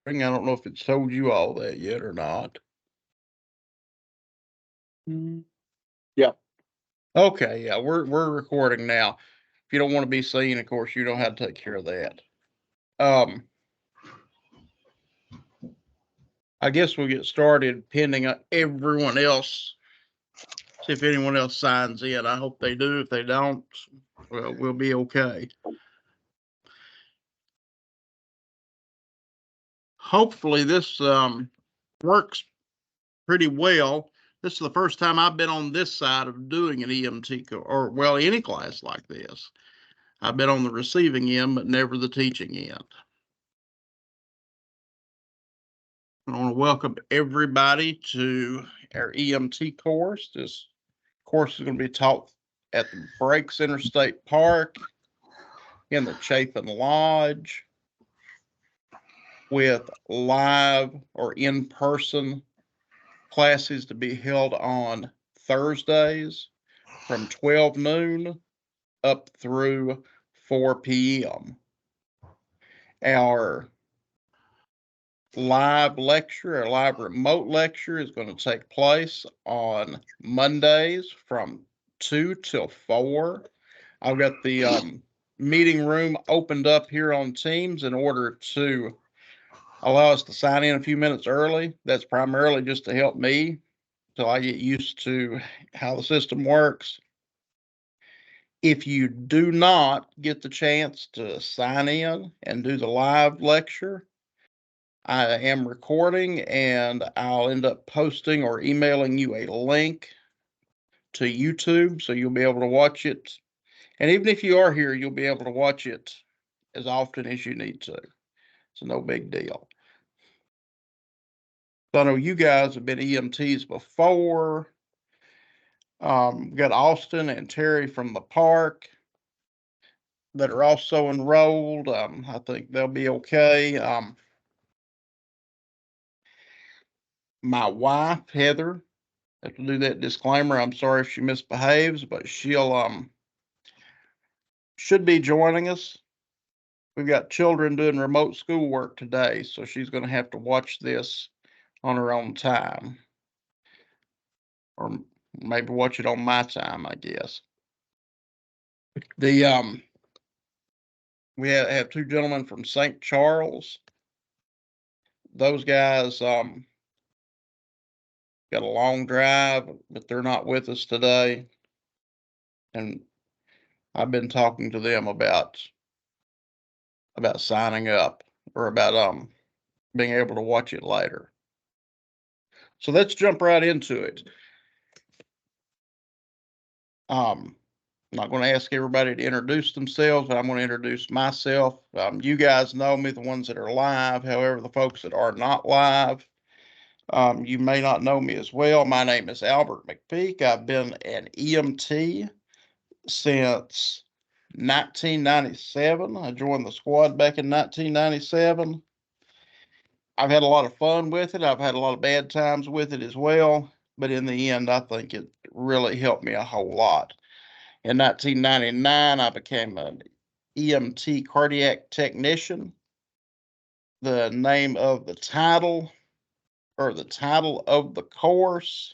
I don't know if it's told you all that yet or not. Yeah. Okay, yeah, we're recording now. If you don't want to be seen, of course, you know how to take care of that. I guess we'll get started pending everyone else. See if anyone else signs in. I hope they do. If they don't, well, we'll be okay. Hopefully this works pretty well. This is the first time I've been on this side of doing an EMT or well, any class like this. I've been on the receiving end, but never the teaching end. I want to welcome everybody to our EMT course. This course is going to be taught at the Breaks Interstate Park in the Chafin Lodge with live or in-person classes to be held on Thursdays from 12 noon up through 4 p.m. Our live lecture, our live remote lecture is going to take place on Mondays from 2 till 4. I've got the meeting room opened up here on Teams in order to allow us to sign in a few minutes early. That's primarily just to help me till I get used to how the system works. If you do not get the chance to sign in and do the live lecture, I am recording and I'll end up posting or emailing you a link to YouTube so you'll be able to watch it. And even if you are here, you'll be able to watch it as often as you need to. It's no big deal. So I know you guys have been EMTs before. We got Austin and Terry from the park that are also enrolled. I think they'll be okay. My wife, Heather, I have to do that disclaimer. I'm sorry if she misbehaves, but she'll should be joining us. We've got children doing remote schoolwork today, so she's going to have to watch this on her own time, or maybe watch it on my time, I guess. The we have two gentlemen from St. Charles. Those guys got a long drive, but they're not with us today. And I've been talking to them about signing up or about being able to watch it later. So let's jump right into it. I'm not going to ask everybody to introduce themselves, but I'm going to introduce myself. You guys know me, the ones that are live. However, the folks that are not live, you may not know me as well. My name is Albert McPeak. I've been an EMT since 1997. I joined the squad back in 1997. I've had a lot of fun with it. I've had a lot of bad times with it as well. But in the end, I think it really helped me a whole lot. In 1999, I became an EMT cardiac technician. The name of the title, or the title of the course,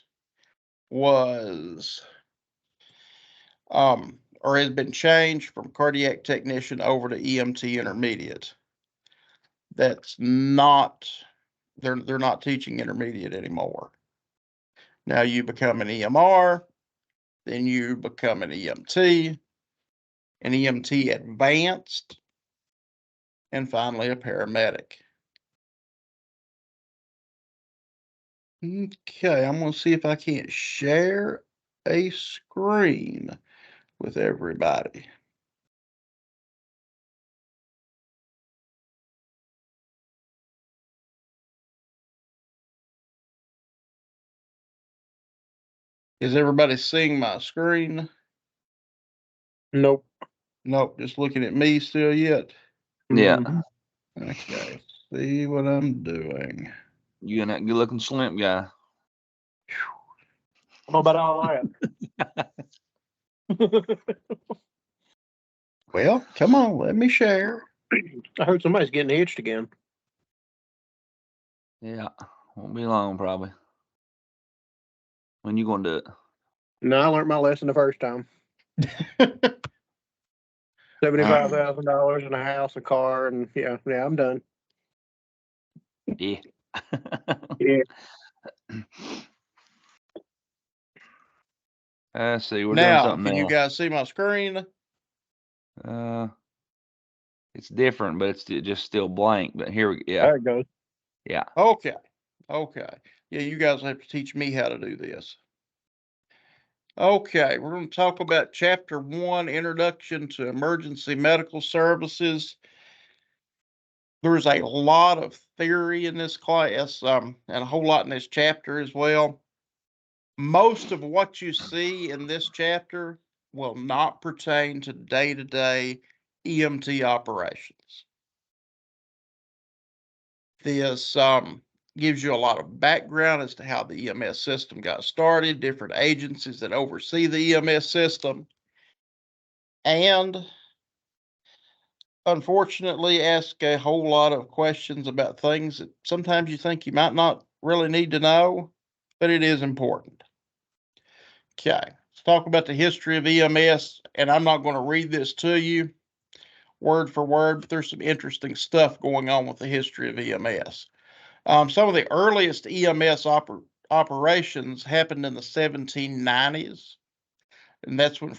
was or has been changed from cardiac technician over to EMT intermediate. That's not, they're not teaching intermediate anymore. Now you become an EMR, then you become an EMT advanced, and finally a paramedic. Okay, I'm going to see if I can't share a screen with everybody. Is everybody seeing my screen? Nope. Nope, just looking at me still yet? Yeah. Okay, see what I'm doing. You and that good looking slim guy. How about all that? Well, come on, let me share. I heard somebody's getting itched again. Yeah. Won't be long, probably. When you gonna do it? No, I learned my lesson the first time. $75,000 in a house, a car, and yeah, I'm done. Yeah. Yeah. Let's see. We're doing Now, something can you else. guys see my screen? It's different, but it's just still blank. But here we yeah. There it goes. Yeah. Okay. Okay. Yeah, you guys have to teach me how to do this. Okay, we're going to talk about Chapter 1, Introduction to Emergency Medical Services. There's a lot of theory in this class, and a whole lot in this chapter as well. Most of what you see in this chapter will not pertain to day-to-day EMT operations. This gives you a lot of background as to how the EMS system got started, different agencies that oversee the EMS system, and unfortunately ask a whole lot of questions about things that sometimes you think you might not really need to know, but it is important. Okay, let's talk about the history of EMS, and I'm not going to read this to you word for word, but there's some interesting stuff going on with the history of EMS. Some of the earliest EMS operations happened in the 1790s, and that's when the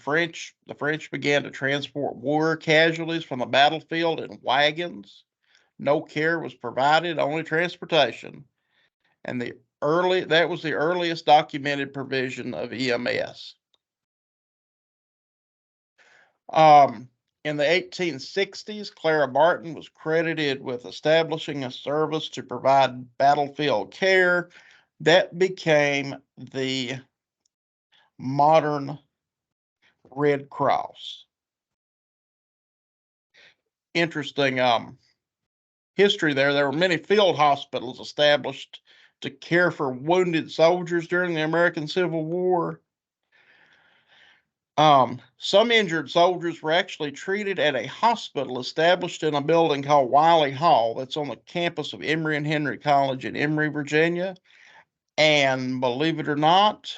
French began to transport war casualties from the battlefield in wagons. No care was provided, only transportation, and that was the earliest documented provision of EMS. In the 1860s, Clara Barton was credited with establishing a service to provide battlefield care that became the modern Red Cross. Interesting history there. There were many field hospitals established to care for wounded soldiers during the American Civil War. Some injured soldiers were actually treated at a hospital established in a building called Wiley Hall that's on the campus of Emory and Henry College in Emory, Virginia. And believe it or not,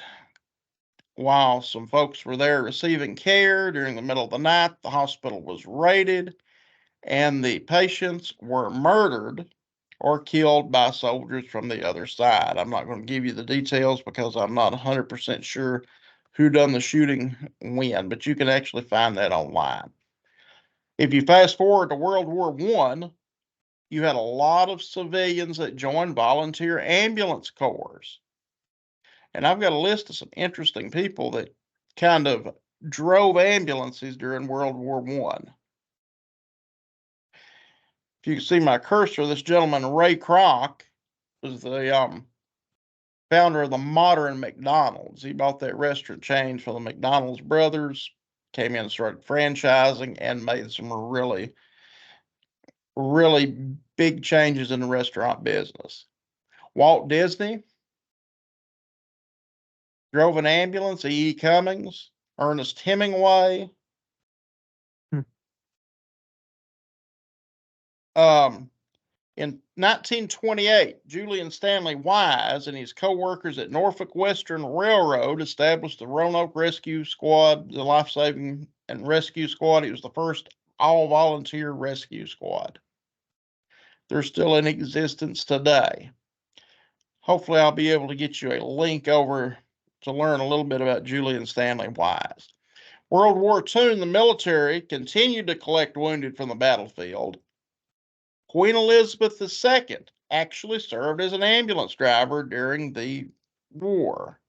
while some folks were there receiving care during the middle of the night, the hospital was raided and the patients were murdered or killed by soldiers from the other side. I'm not going to give you the details because I'm not 100% sure who done the shooting when, but you can actually find that online. If you fast forward to World War I, you had a lot of civilians that joined volunteer ambulance corps. And I've got a list of some interesting people that kind of drove ambulances during World War I. If you can see my cursor, this gentleman, Ray Kroc, was the founder of the modern McDonald's. He bought that restaurant chain from the McDonald's brothers, came in and started franchising, and made some really, really big changes in the restaurant business. Walt Disney drove an ambulance, E.E. Cummings, Ernest Hemingway. In 1928, Julian Stanley Wise and his co-workers at Norfolk Western Railroad established the Roanoke Rescue Squad, the Life-Saving and Rescue Squad. It was the first all-volunteer rescue squad. They're still in existence today. Hopefully, I'll be able to get you a link over to learn a little bit about Julian Stanley Wise. World War II, the military continued to collect wounded from the battlefield. Queen Elizabeth II actually served as an ambulance driver during the war.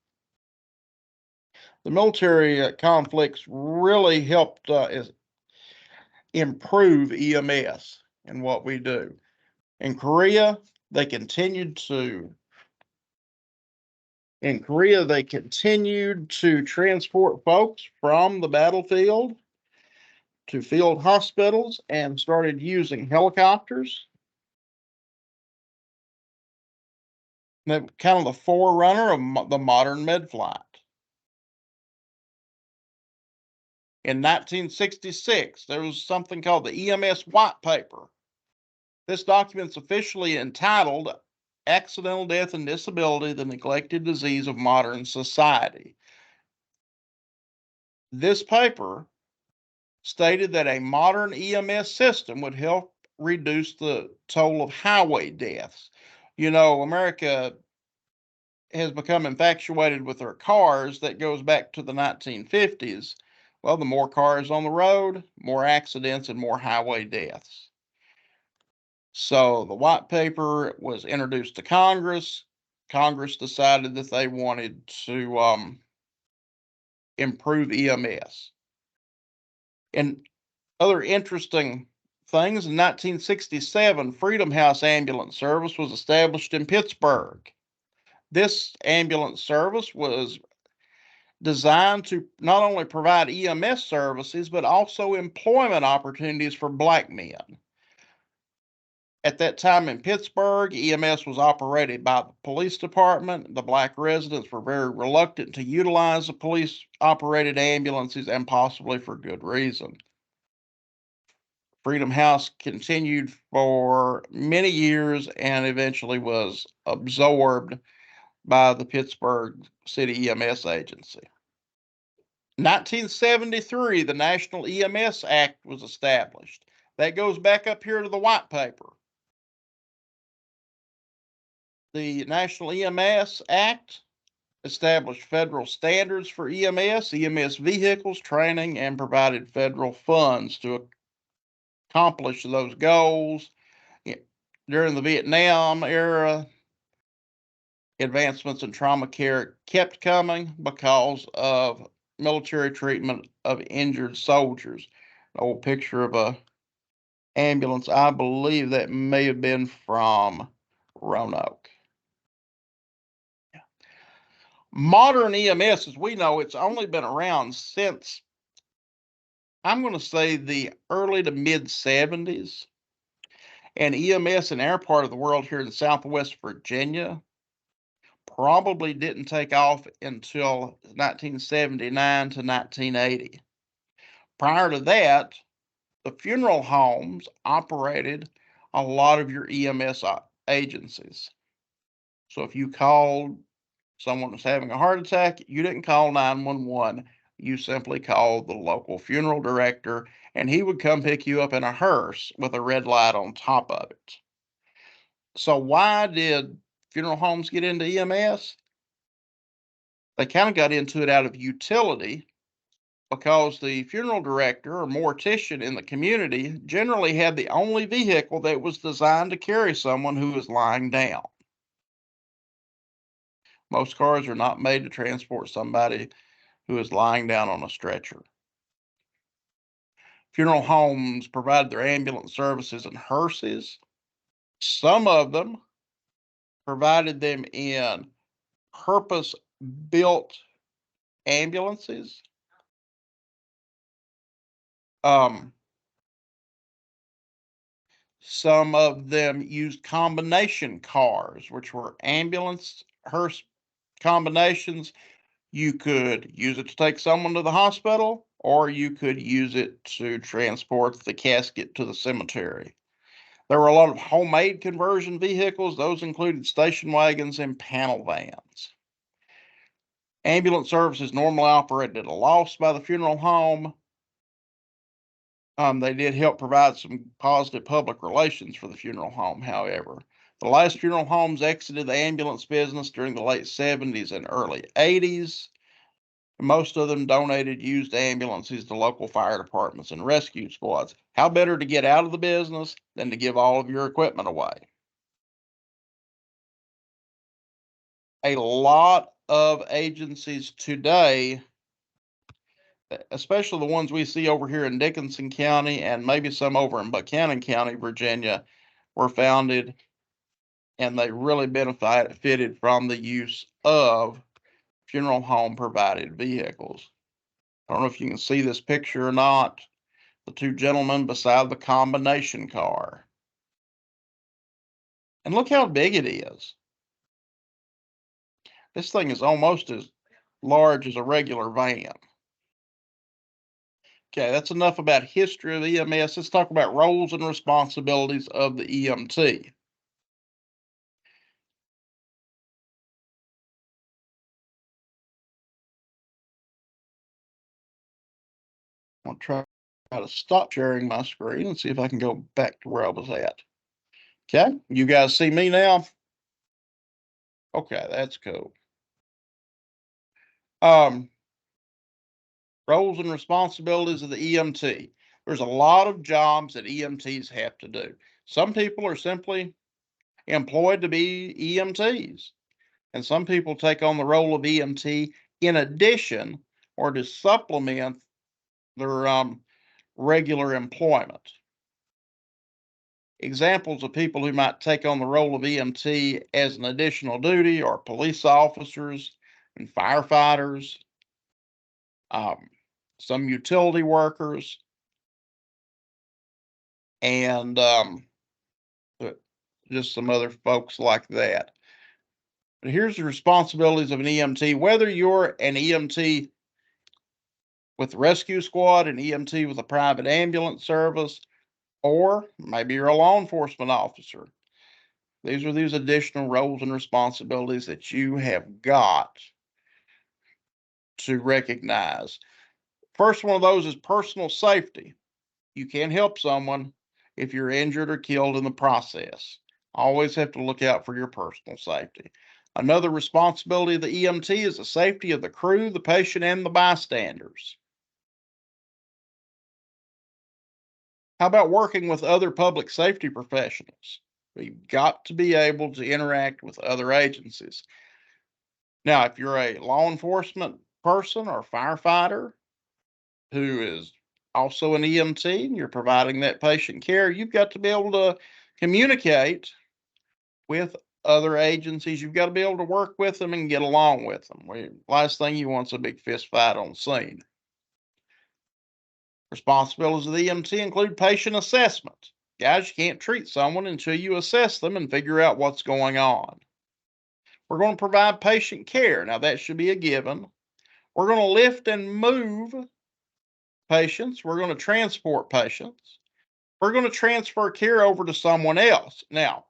The military conflicts really helped improve EMS and what we do. In Korea, they continued to transport folks from the battlefield to field hospitals and started using helicopters. That kind of the forerunner of the modern med flight. In 1966, there was something called the EMS White Paper. This document's officially entitled Accidental Death and Disability, the Neglected Disease of Modern Society. This paper stated that a modern EMS system would help reduce the toll of highway deaths. You know, America has become infatuated with their cars. That goes back to the 1950s. Well, the more cars on the road, more accidents and more highway deaths. So the white paper was introduced to Congress. Congress decided that they wanted to improve EMS. And other interesting things, in 1967, Freedom House Ambulance Service was established in Pittsburgh. This ambulance service was designed to not only provide EMS services, but also employment opportunities for black men. At that time in Pittsburgh, EMS was operated by the police department. The black residents were very reluctant to utilize the police operated ambulances, and possibly for good reason. Freedom House continued for many years and eventually was absorbed by the Pittsburgh City EMS Agency. 1973, the National EMS Act was established. That goes back up here to the white paper. The National EMS Act established federal standards for EMS vehicles, training, and provided federal funds to accomplish those goals. During the Vietnam era, advancements in trauma care kept coming because of military treatment of injured soldiers. An old picture of a ambulance, I believe that may have been from Roanoke. Modern EMS, as we know, it's only been around since, I'm going to say, the early to mid 70s. And EMS in our part of the world here in Southwest Virginia probably didn't take off until 1979 to 1980. Prior to that, the funeral homes operated a lot of your EMS agencies. So if you called someone was having a heart attack, you didn't call 911. You simply called the local funeral director, and he would come pick you up in a hearse with a red light on top of it. So why did funeral homes get into EMS? They kind of got into it out of utility, because the funeral director or mortician in the community generally had the only vehicle that was designed to carry someone who was lying down. Most cars are not made to transport somebody who is lying down on a stretcher. Funeral homes provide their ambulance services in hearses. Some of them provided them in purpose-built ambulances. Some of them used combination cars, which were ambulance hearse combinations. You could use it to take someone to the hospital, or you could use it to transport the casket to the cemetery. There were a lot of homemade conversion vehicles. Those included station wagons and panel vans. Ambulance services normally operated at a loss by the funeral home. They did help provide some positive public relations for the funeral home, however. The last funeral homes exited the ambulance business during the late 70s and early 80s. Most of them donated used ambulances to local fire departments and rescue squads. How better to get out of the business than to give all of your equipment away? A lot of agencies today, especially the ones we see over here in Dickinson County and maybe some over in Buchanan County, Virginia, were founded, and they really benefited from the use of funeral home provided vehicles. I don't know if you can see this picture or not. The two gentlemen beside the combination car. And look how big it is. This thing is almost as large as a regular van. Okay, that's enough about history of EMS. Let's talk about roles and responsibilities of the EMT. I'm gonna try to stop sharing my screen and see if I can go back to where I was at. Okay, you guys see me now? Okay, that's cool. Roles and responsibilities of the EMT. There's a lot of jobs that EMTs have to do. Some people are simply employed to be EMTs, and some people take on the role of EMT in addition or to supplement their regular employment. Examples of people who might take on the role of EMT as an additional duty are police officers and firefighters, um, some utility workers, and just some other folks like that. But here's the responsibilities of an EMT. Whether you're an EMT with the rescue squad, an EMT with a private ambulance service, or maybe you're a law enforcement officer, these are these additional roles and responsibilities that you have got to recognize. First one of those is personal safety. You can't help someone if you're injured or killed in the process. Always have to look out for your personal safety. Another responsibility of the EMT is the safety of the crew, the patient, and the bystanders. How about working with other public safety professionals? You've got to be able to interact with other agencies. Now, if you're a law enforcement person or firefighter who is also an EMT and you're providing that patient care, you've got to be able to communicate with other agencies. You've got to be able to work with them and get along with them. Last thing you want is a big fist fight on scene. Responsibilities of the EMT include patient assessment. Guys, you can't treat someone until you assess them and figure out what's going on. We're going to provide patient care. Now, that should be a given. We're going to lift and move patients. We're going to transport patients. We're going to transfer care over to someone else. Now,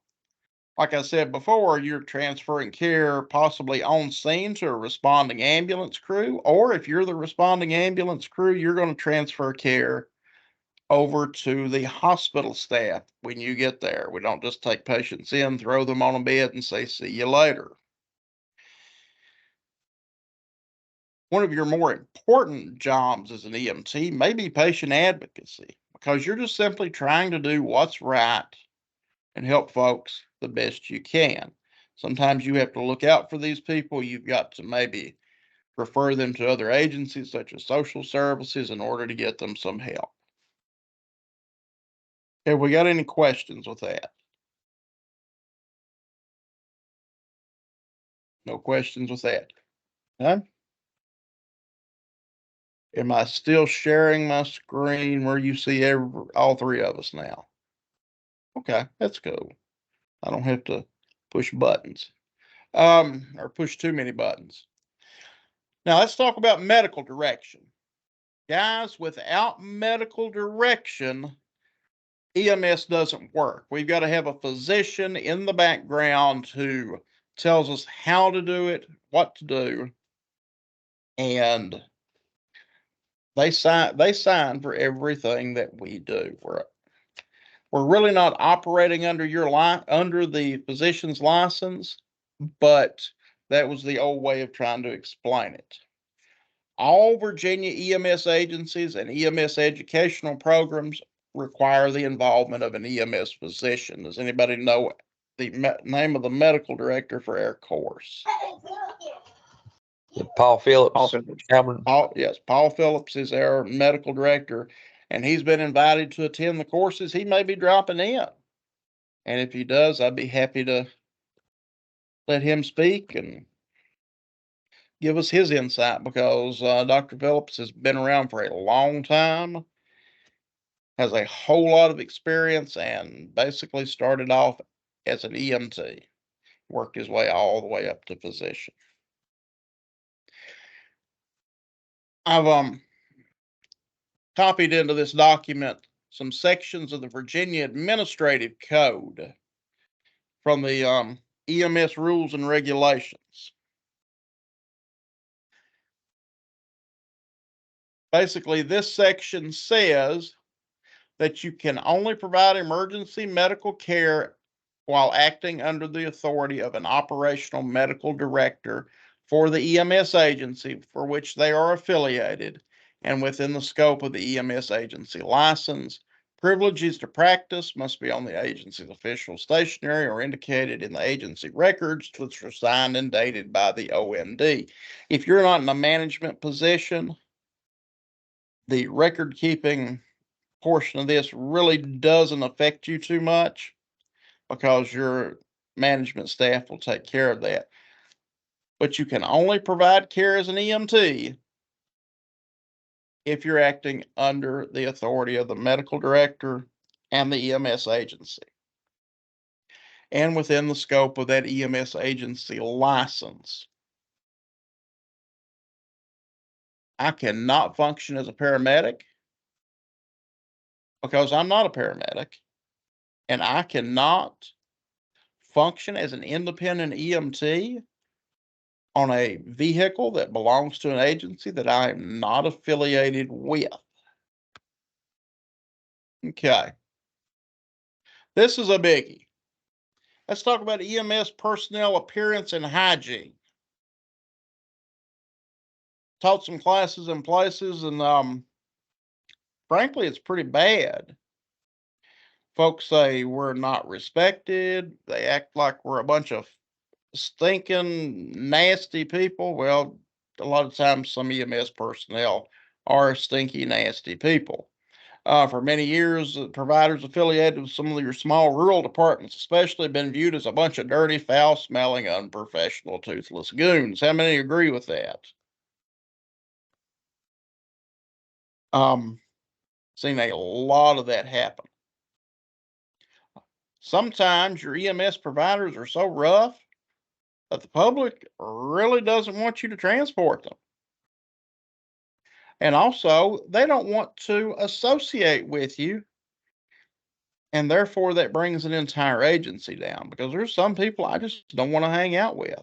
like I said before, you're transferring care possibly on scene to a responding ambulance crew, or if you're the responding ambulance crew, you're going to transfer care over to the hospital staff when you get there. We don't just take patients in, throw them on a bed, and say, see you later. One of your more important jobs as an EMT may be patient advocacy, because you're just simply trying to do what's right and help folks the best you can. Sometimes you have to look out for these people. You've got to maybe refer them to other agencies such as social services in order to get them some help. Have we got any questions with that? No questions with that. Huh? Am I still sharing my screen where you see all three of us now? Okay, that's cool. I don't have to push buttons, or push too many buttons. Now let's talk about medical direction. Guys, without medical direction, EMS doesn't work. We've got to have a physician in the background who tells us how to do it, what to do, and they sign for everything that we do. We're really not operating under under the physician's license, but that was the old way of trying to explain it. All Virginia EMS agencies and EMS educational programs require the involvement of an EMS physician. Does anybody know the name of the medical director for our course? Paul Phillips. Paul Phillips. Yes, Paul Phillips is our medical director, and he's been invited to attend the courses. He may be dropping in, and if he does, I'd be happy to let him speak and give us his insight, because Dr. Phillips has been around for a long time, has a whole lot of experience, and basically started off as an EMT, worked his way all the way up to physician. I've copied into this document some sections of the Virginia Administrative Code from the EMS rules and regulations. basically this section says that you can only provide emergency medical care while acting under the authority of an operational medical director for the EMS agency for which they are affiliated and within the scope of the EMS agency license. Privileges to practice must be on the agency's official stationery or indicated in the agency records, which are signed and dated by the OMD. If you're not in a management position, the record keeping portion of this really doesn't affect you too much because your management staff will take care of that. But you can only provide care as an EMT if you're acting under the authority of the medical director and the EMS agency and within the scope of that EMS agency license. I cannot function as a paramedic because I'm not a paramedic, and I cannot function as an independent EMT on a vehicle that belongs to an agency that I am not affiliated with. Okay. This is a biggie. Let's talk about EMS personnel appearance and hygiene. Taught some classes in places, and frankly, it's pretty bad. Folks say we're not respected. They act like we're a bunch of stinking, nasty people. Well, a lot of times some EMS personnel are stinky, nasty people. For many years, providers affiliated with some of your small rural departments, especially, have been viewed as a bunch of dirty, foul-smelling, unprofessional, toothless goons. How many agree with that? Seen a lot of that happen. Sometimes your EMS providers are so rough that the public really doesn't want you to transport them. And also, they don't want to associate with you. And therefore, that brings an entire agency down because there's some people I just don't want to hang out with.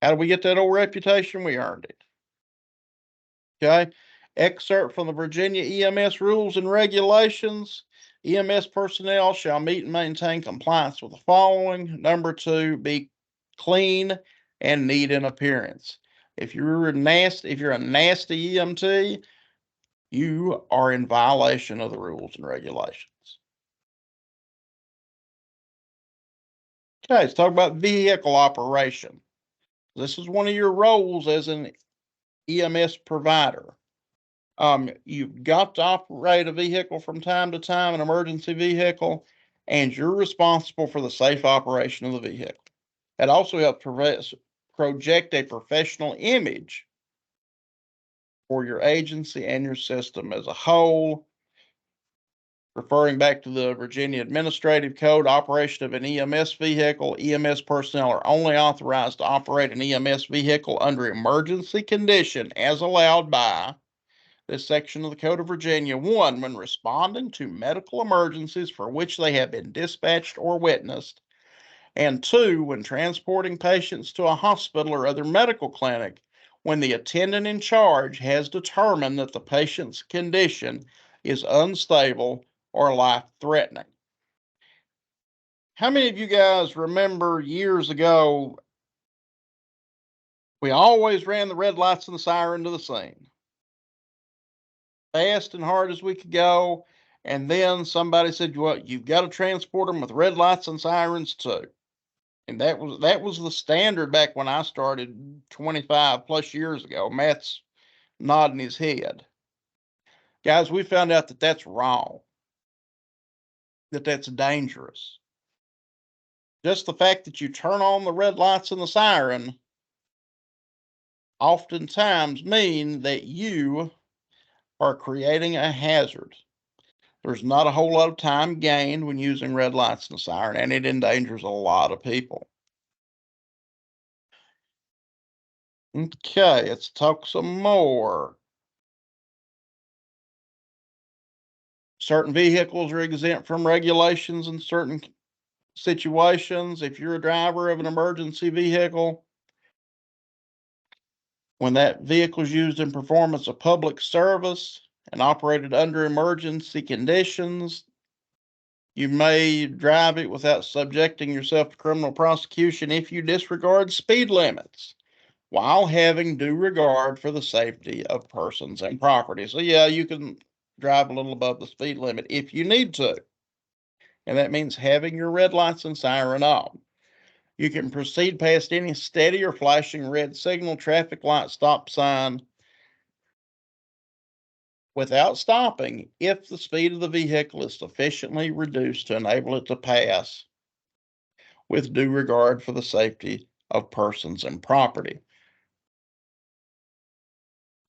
How do we get that old reputation? We earned it. Okay. Excerpt from the Virginia EMS rules and regulations. EMS personnel shall meet and maintain compliance with the following. Number 2, be clean and neat in appearance. If you're a nasty EMT, you are in violation of the rules and regulations. Okay, let's talk about vehicle operation. This is one of your roles as an EMS provider. You've got to operate a vehicle from time to time, an emergency vehicle, and you're responsible for the safe operation of the vehicle. It also helps project a professional image for your agency and your system as a whole. Referring back to the Virginia Administrative Code, operation of an EMS vehicle, EMS personnel are only authorized to operate an EMS vehicle under emergency condition as allowed by this section of the Code of Virginia. 1, when responding to medical emergencies for which they have been dispatched or witnessed. And 2, when transporting patients to a hospital or other medical clinic when the attendant in charge has determined that the patient's condition is unstable or life-threatening. How many of you guys remember years ago, we always ran the red lights and the siren to the scene? Fast and hard as we could go, and then somebody said, well, you've got to transport them with red lights and sirens too. And that was the standard back when I started 25 plus years ago. Matt's nodding his head. Guys, we found out that that's wrong, that that's dangerous. Just the fact that you turn on the red lights and the siren oftentimes mean that you are creating a hazard. There's not a whole lot of time gained when using red lights and a siren, and it endangers a lot of people. Okay, let's talk some more. Certain vehicles are exempt from regulations in certain situations. If you're a driver of an emergency vehicle, When that vehicle is used in performance of public service and operated under emergency conditions, you may drive it without subjecting yourself to criminal prosecution if you disregard speed limits while having due regard for the safety of persons and property. So yeah, you can drive a little above the speed limit if you need to. And that means having your red lights and siren on. You can proceed past any steady or flashing red signal, traffic light, stop sign without stopping if the speed of the vehicle is sufficiently reduced to enable it to pass with due regard for the safety of persons and property.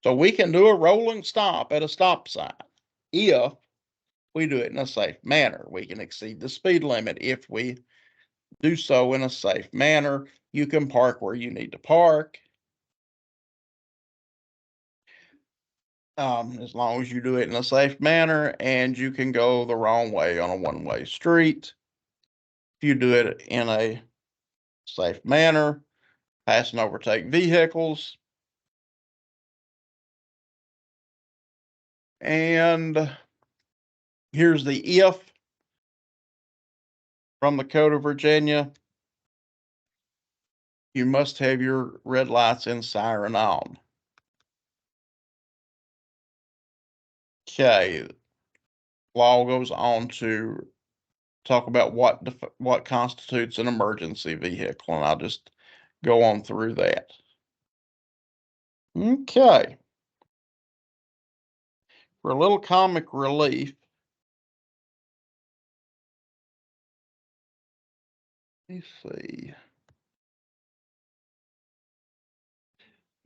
So we can do a rolling stop at a stop sign if we do it in a safe manner. We can exceed the speed limit if we do so in a safe manner. You can park where you need to park. As long as you do it in a safe manner, and you can go the wrong way on a one-way street. If you do it in a safe manner, pass and overtake vehicles. And here's the if from the Code of Virginia. You must have your red lights and siren on. Okay. Law goes on to talk about what constitutes an emergency vehicle, and I'll just go on through that. Okay. For a little comic relief, let me see.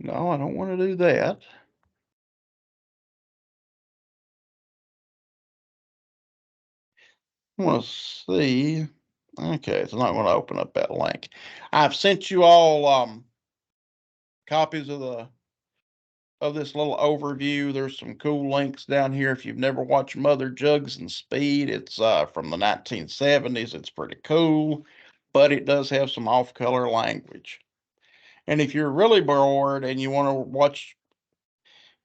No, I don't want to do that. I want to see. Okay, it's not going to open up that link. I've sent you all copies of this little overview. There's some cool links down here. If you've never watched Mother Jugs and Speed, it's from the 1970s. It's pretty cool, but it does have some off-color language. And if you're really bored and you want to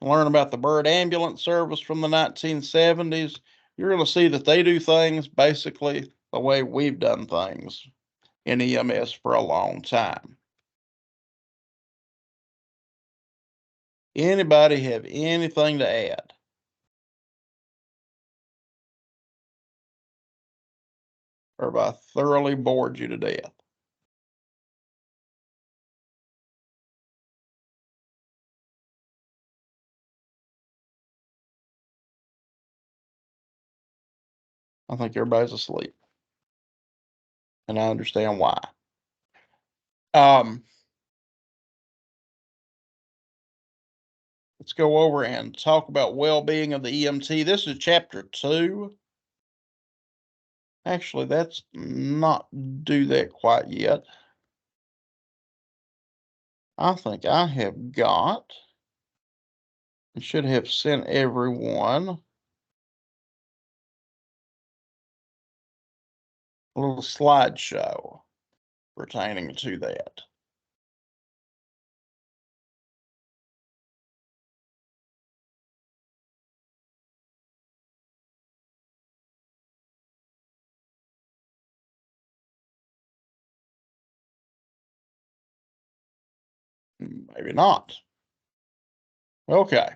learn about the bird ambulance service from the 1970s, you're going to see that they do things basically the way we've done things in EMS for a long time. Anybody have anything to add? Or have I thoroughly bored you to death? I think everybody's asleep, and I understand why. Let's go over and talk about well-being of the EMT. This is chapter 2. Actually, that's not do that quite yet. I think I have got and should have sent everyone a little slideshow pertaining to that. Maybe not. Okay.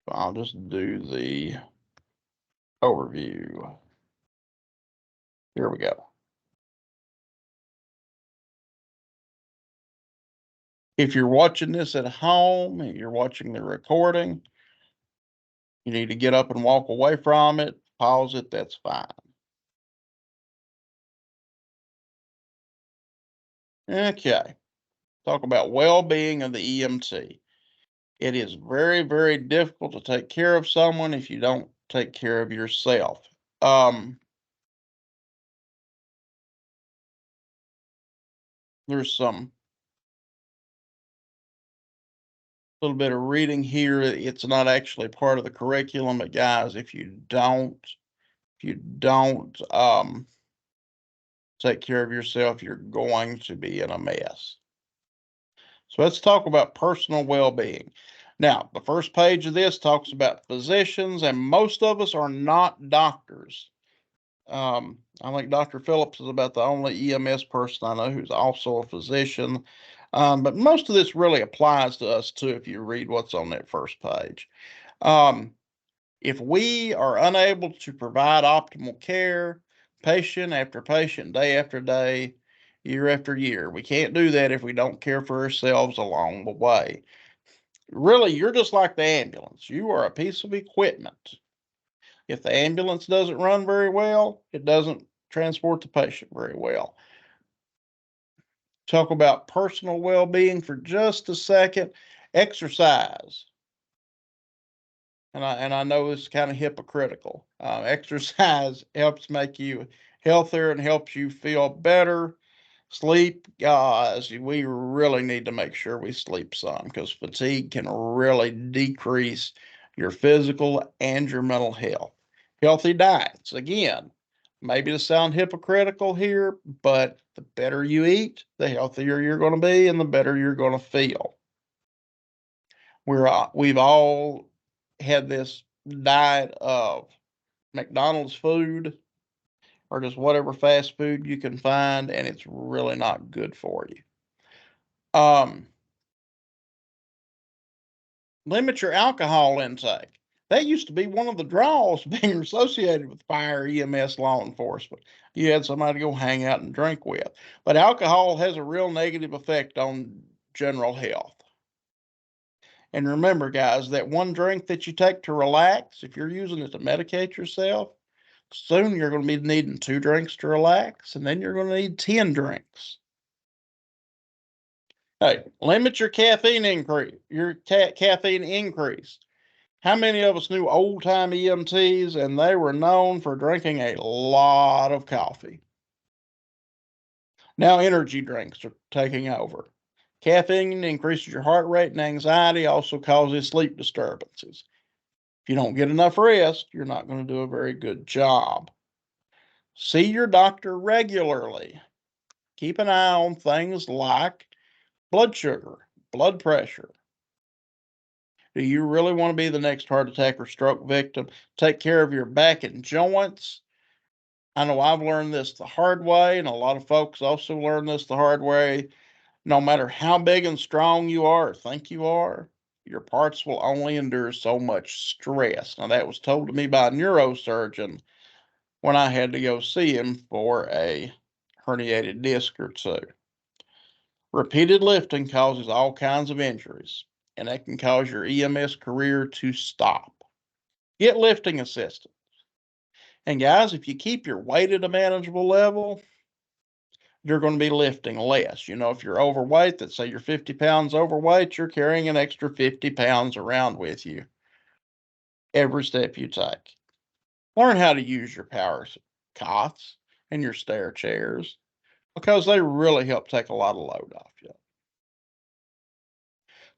I'll just do the overview. Here we go. If you're watching this at home, if you're watching the recording, you need to get up and walk away from it, pause it, that's fine. Okay. Talk about well-being of the EMT. It is very, very difficult to take care of someone if you don't take care of yourself. There's some little bit of reading here. It's not actually part of the curriculum, but guys, if you don't take care of yourself, you're going to be in a mess. So let's talk about personal well-being. Now, the first page of this talks about physicians, and most of us are not doctors. I think Dr. Phillips is about the only EMS person I know who's also a physician. But most of this really applies to us too, if you read what's on that first page. If we are unable to provide optimal care, patient after patient, day after day, year after year, we can't do that if we don't care for ourselves along the way. Really, you're just like the ambulance. You are a piece of equipment. If the ambulance doesn't run very well, it doesn't transport the patient very well. Talk about personal well-being for just a second. Exercise. And I know it's kind of hypocritical. Exercise helps make you healthier and helps you feel better. Sleep, guys, we really need to make sure we sleep some because fatigue can really decrease your physical and your mental health. Healthy diets, again, maybe to sound hypocritical here, but the better you eat, the healthier you're going to be and the better you're going to feel. We've all had this diet of McDonald's food or just whatever fast food you can find, and it's really not good for you. Limit your alcohol intake. That used to be one of the draws being associated with fire, EMS, law enforcement. You had somebody to go hang out and drink with. But alcohol has a real negative effect on general health. And remember, guys, that one drink that you take to relax, if you're using it to medicate yourself, soon you're going to be needing 2 drinks to relax, and then you're going to need 10 drinks. Hey, limit your caffeine increase. Caffeine increase. How many of us knew old-time EMTs, and they were known for drinking a lot of coffee? Now energy drinks are taking over. Caffeine increases your heart rate, and anxiety also causes sleep disturbances. If you don't get enough rest, you're not going to do a very good job. See your doctor regularly. Keep an eye on things like blood sugar, blood pressure. Do you really want to be the next heart attack or stroke victim? Take care of your back and joints. I know I've learned this the hard way, and a lot of folks also learn this the hard way. No matter how big and strong you are or think you are, your parts will only endure so much stress. Now, that was told to me by a neurosurgeon when I had to go see him for a herniated disc or 2. Repeated lifting causes all kinds of injuries, and that can cause your EMS career to stop. Get lifting assistance. And guys, if you keep your weight at a manageable level, you're going to be lifting less. You know, if you're overweight, let's say you're 50 pounds overweight, you're carrying an extra 50 pounds around with you every step you take. Learn how to use your power cots and your stair chairs because they really help take a lot of load off you.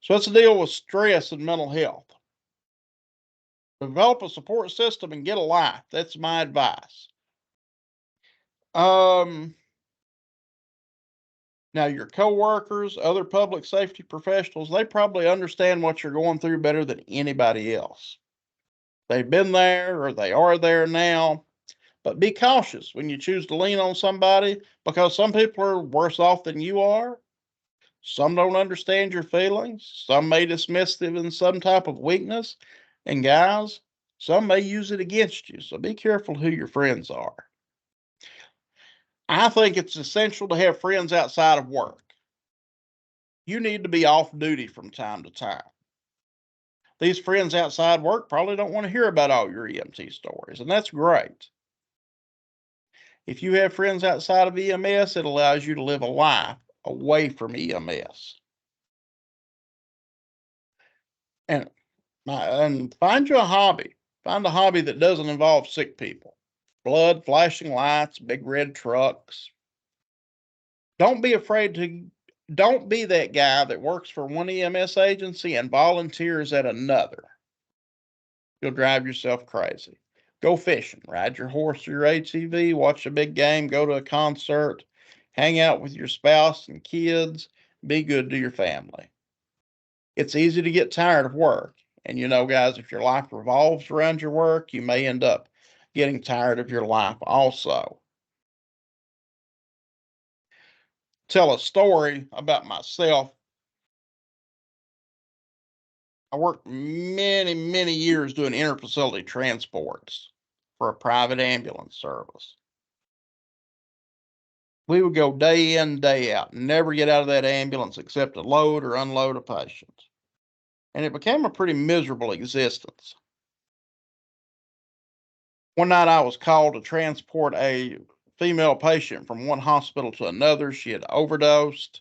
So let's deal with stress and mental health. Develop a support system and get a life. That's my advice. Now, your coworkers, other public safety professionals, they probably understand what you're going through better than anybody else. They've been there or they are there now, but be cautious when you choose to lean on somebody because some people are worse off than you are. Some don't understand your feelings. Some may dismiss them in some type of weakness. And guys, some may use it against you. So be careful who your friends are. I think it's essential to have friends outside of work. You need to be off duty from time to time. These friends outside work probably don't want to hear about all your EMT stories, and that's great. If you have friends outside of EMS, it allows you to live a life away from EMS. And find you a hobby. Find a hobby that doesn't involve sick people. Blood, flashing lights, big red trucks. Don't be that guy that works for one EMS agency and volunteers at another. You'll drive yourself crazy. Go fishing, ride your horse or your ATV, watch a big game, go to a concert, hang out with your spouse and kids, Be good to your family. It's easy to get tired of work. And you know, guys, if your life revolves around your work, you may end up getting tired of your life also. Tell a story about myself. I worked many, many years doing interfacility transports for a private ambulance service. We would go day in, day out, never get out of that ambulance except to load or unload a patient. And it became a pretty miserable existence. One night I was called to transport a female patient from one hospital to another. She had overdosed.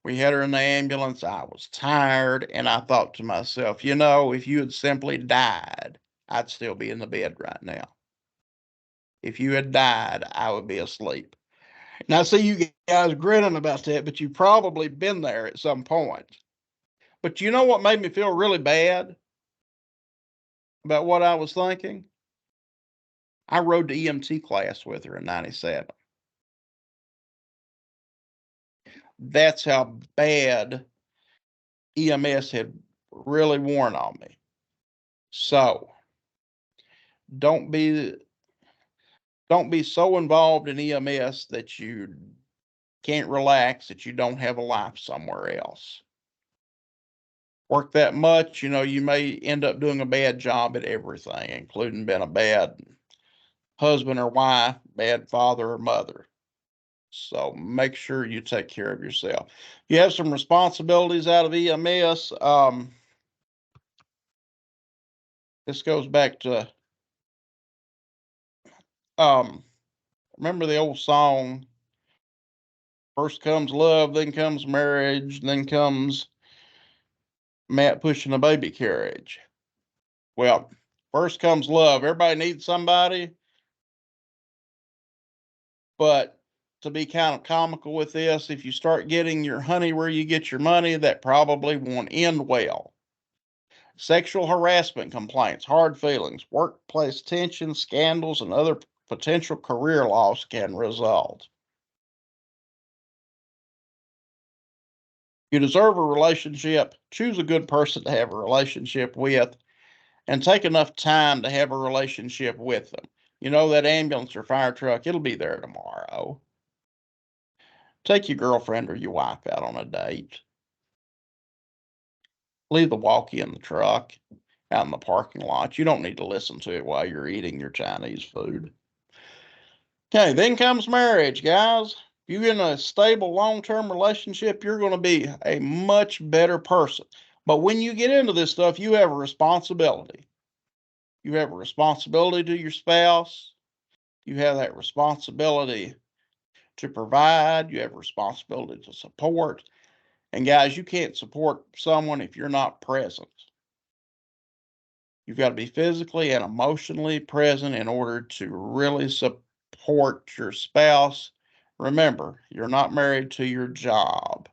We had her in the ambulance. I was tired, and I thought to myself, you know, if you had simply died, I'd still be in the bed right now. If you had died, I would be asleep. Now, I see you guys grinning about that, but you've probably been there at some point. But you know what made me feel really bad about what I was thinking? I rode the EMT class with her in 97. That's how bad EMS had really worn on me. So don't be don't be so involved in EMS that you can't relax, that you don't have a life somewhere else. Work that much, you know, you may end up doing a bad job at everything, including being a bad husband or wife, bad father or mother. So make sure you take care of yourself. You have some responsibilities out of EMS. This goes back to um, remember the old song, first comes love, then comes marriage, then comes Matt pushing a baby carriage. Well, first comes love. Everybody needs somebody, but to be kind of comical with this, if you start getting your honey where you get your money, that probably won't end well. Sexual harassment complaints, hard feelings, workplace tension, scandals, and other potential career loss can result. You deserve a relationship. Choose a good person to have a relationship with and take enough time to have a relationship with them. You know, that ambulance or fire truck, it'll be there tomorrow. Take your girlfriend or your wife out on a date. Leave the walkie in the truck out in the parking lot. You don't need to listen to it while you're eating your Chinese food. Okay, then comes marriage, guys. If you're in a stable long-term relationship, you're going to be a much better person. But when you get into this stuff, you have a responsibility. You have a responsibility to your spouse. You have that responsibility to provide. You have a responsibility to support. And guys, you can't support someone if you're not present. You've got to be physically and emotionally present in order to really support your spouse. Remember, you're not married to your job.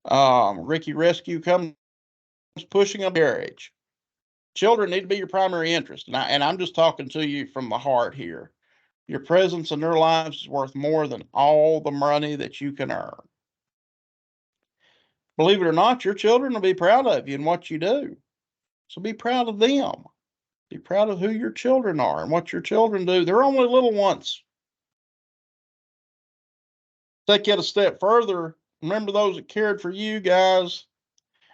Ricky Rescue comes pushing a marriage. Children need to be your primary interest. And I'm just talking to you from the heart here. Your presence in their lives is worth more than all the money that you can earn. Believe it or not, your children will be proud of you and what you do. So be proud of them. Be proud of who your children are and what your children do. They're only little ones. Take it a step further. Remember those that cared for you guys.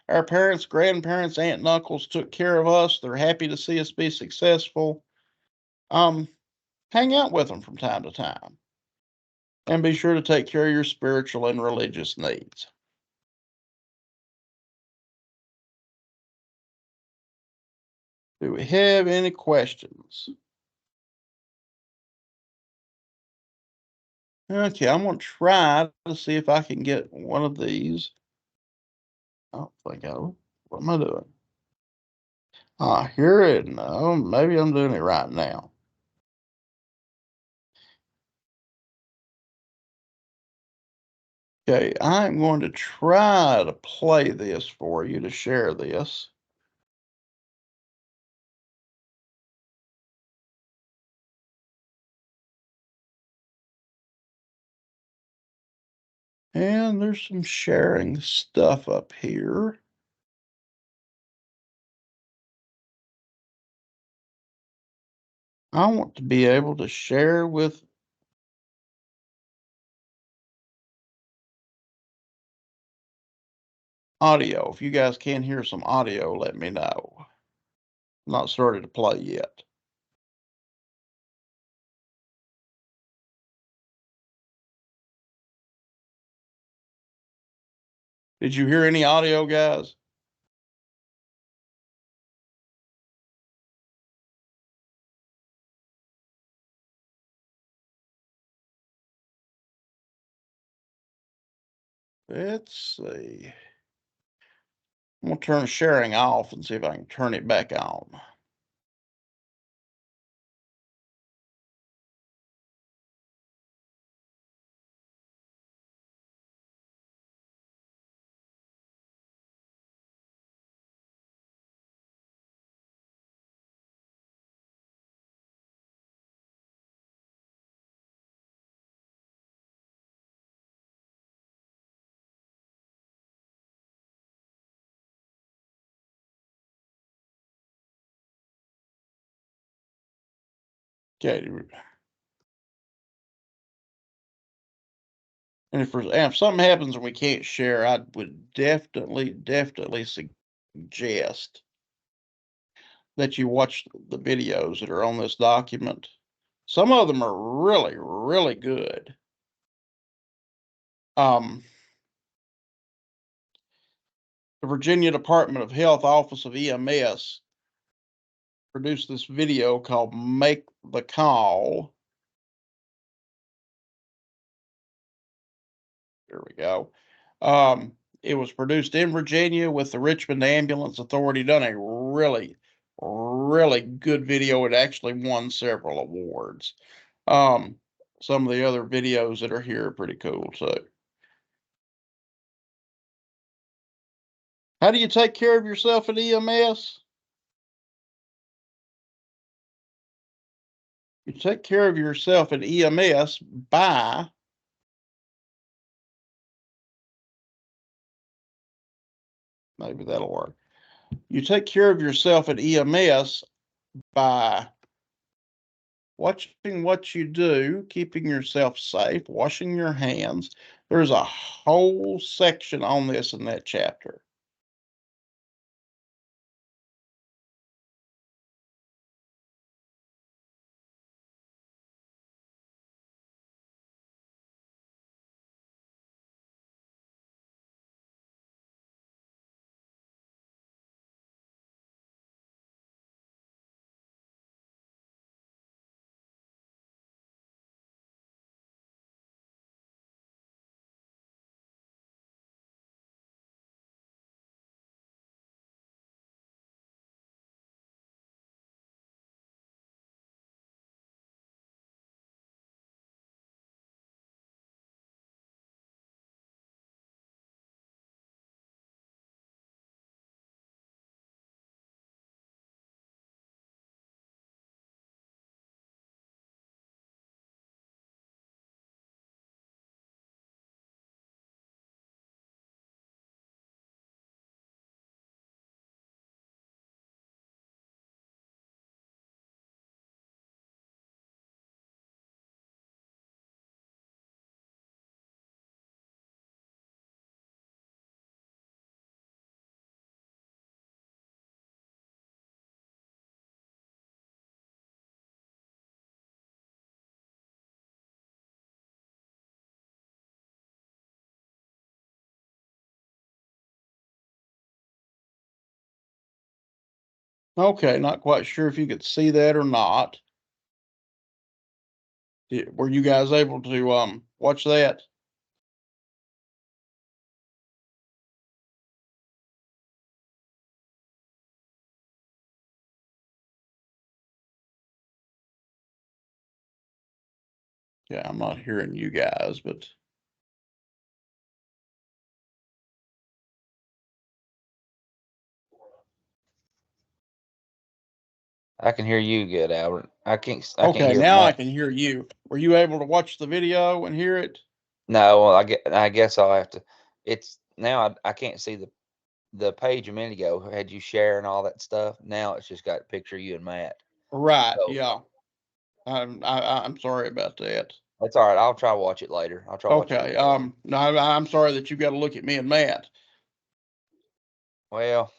Our parents, grandparents, aunt and uncles took care of us. They're happy to see us be successful. Hang out with them from time to time. And be sure to take care of your spiritual and religious needs. Do we have any questions? Okay, I'm going to try to see if I can get one of these. I don't think I will. What am I doing? Here it. No, maybe I'm doing it right now. Okay, I'm going to try to play this for you to share this. And there's some sharing stuff up here. I want to be able to share with audio. If you guys can hear some audio, let me know. Not started to play yet. Did you hear any audio, guys? Let's see. I'm gonna turn sharing off and see if I can turn it back on. Okay. And if something happens and we can't share, I would definitely suggest that you watch the videos that are on this document. Some of them are really good. The Virginia Department of Health Office of EMS produced this video called Make the Call. There we go. It was produced in Virginia with the Richmond Ambulance Authority. Done a really good video. It actually won several awards. Some of the other videos that are here are pretty cool too. How do you take care of yourself at EMS? You take care of yourself at EMS by maybe that'll work. You take care of yourself at EMS by watching what you do, keeping yourself safe, washing your hands. There's a whole section on this in that chapter. Okay, not quite sure if you could see that or not. Were you guys able to watch that? Yeah, I'm not hearing you guys, but I can hear you good, Albert. I can't okay, hear now I Mike. can hear you. Were you able to watch the video and hear it? No, well, I guess I'll have to. It's now I can't see the page a minute ago had you sharing all that stuff. Now it's just got a picture of you and Matt. Right, So yeah. I'm sorry about that. that's all right. I'll try to watch it later. I'll try to watch it. Okay, no, I'm sorry that you got to look at me and Matt. Well,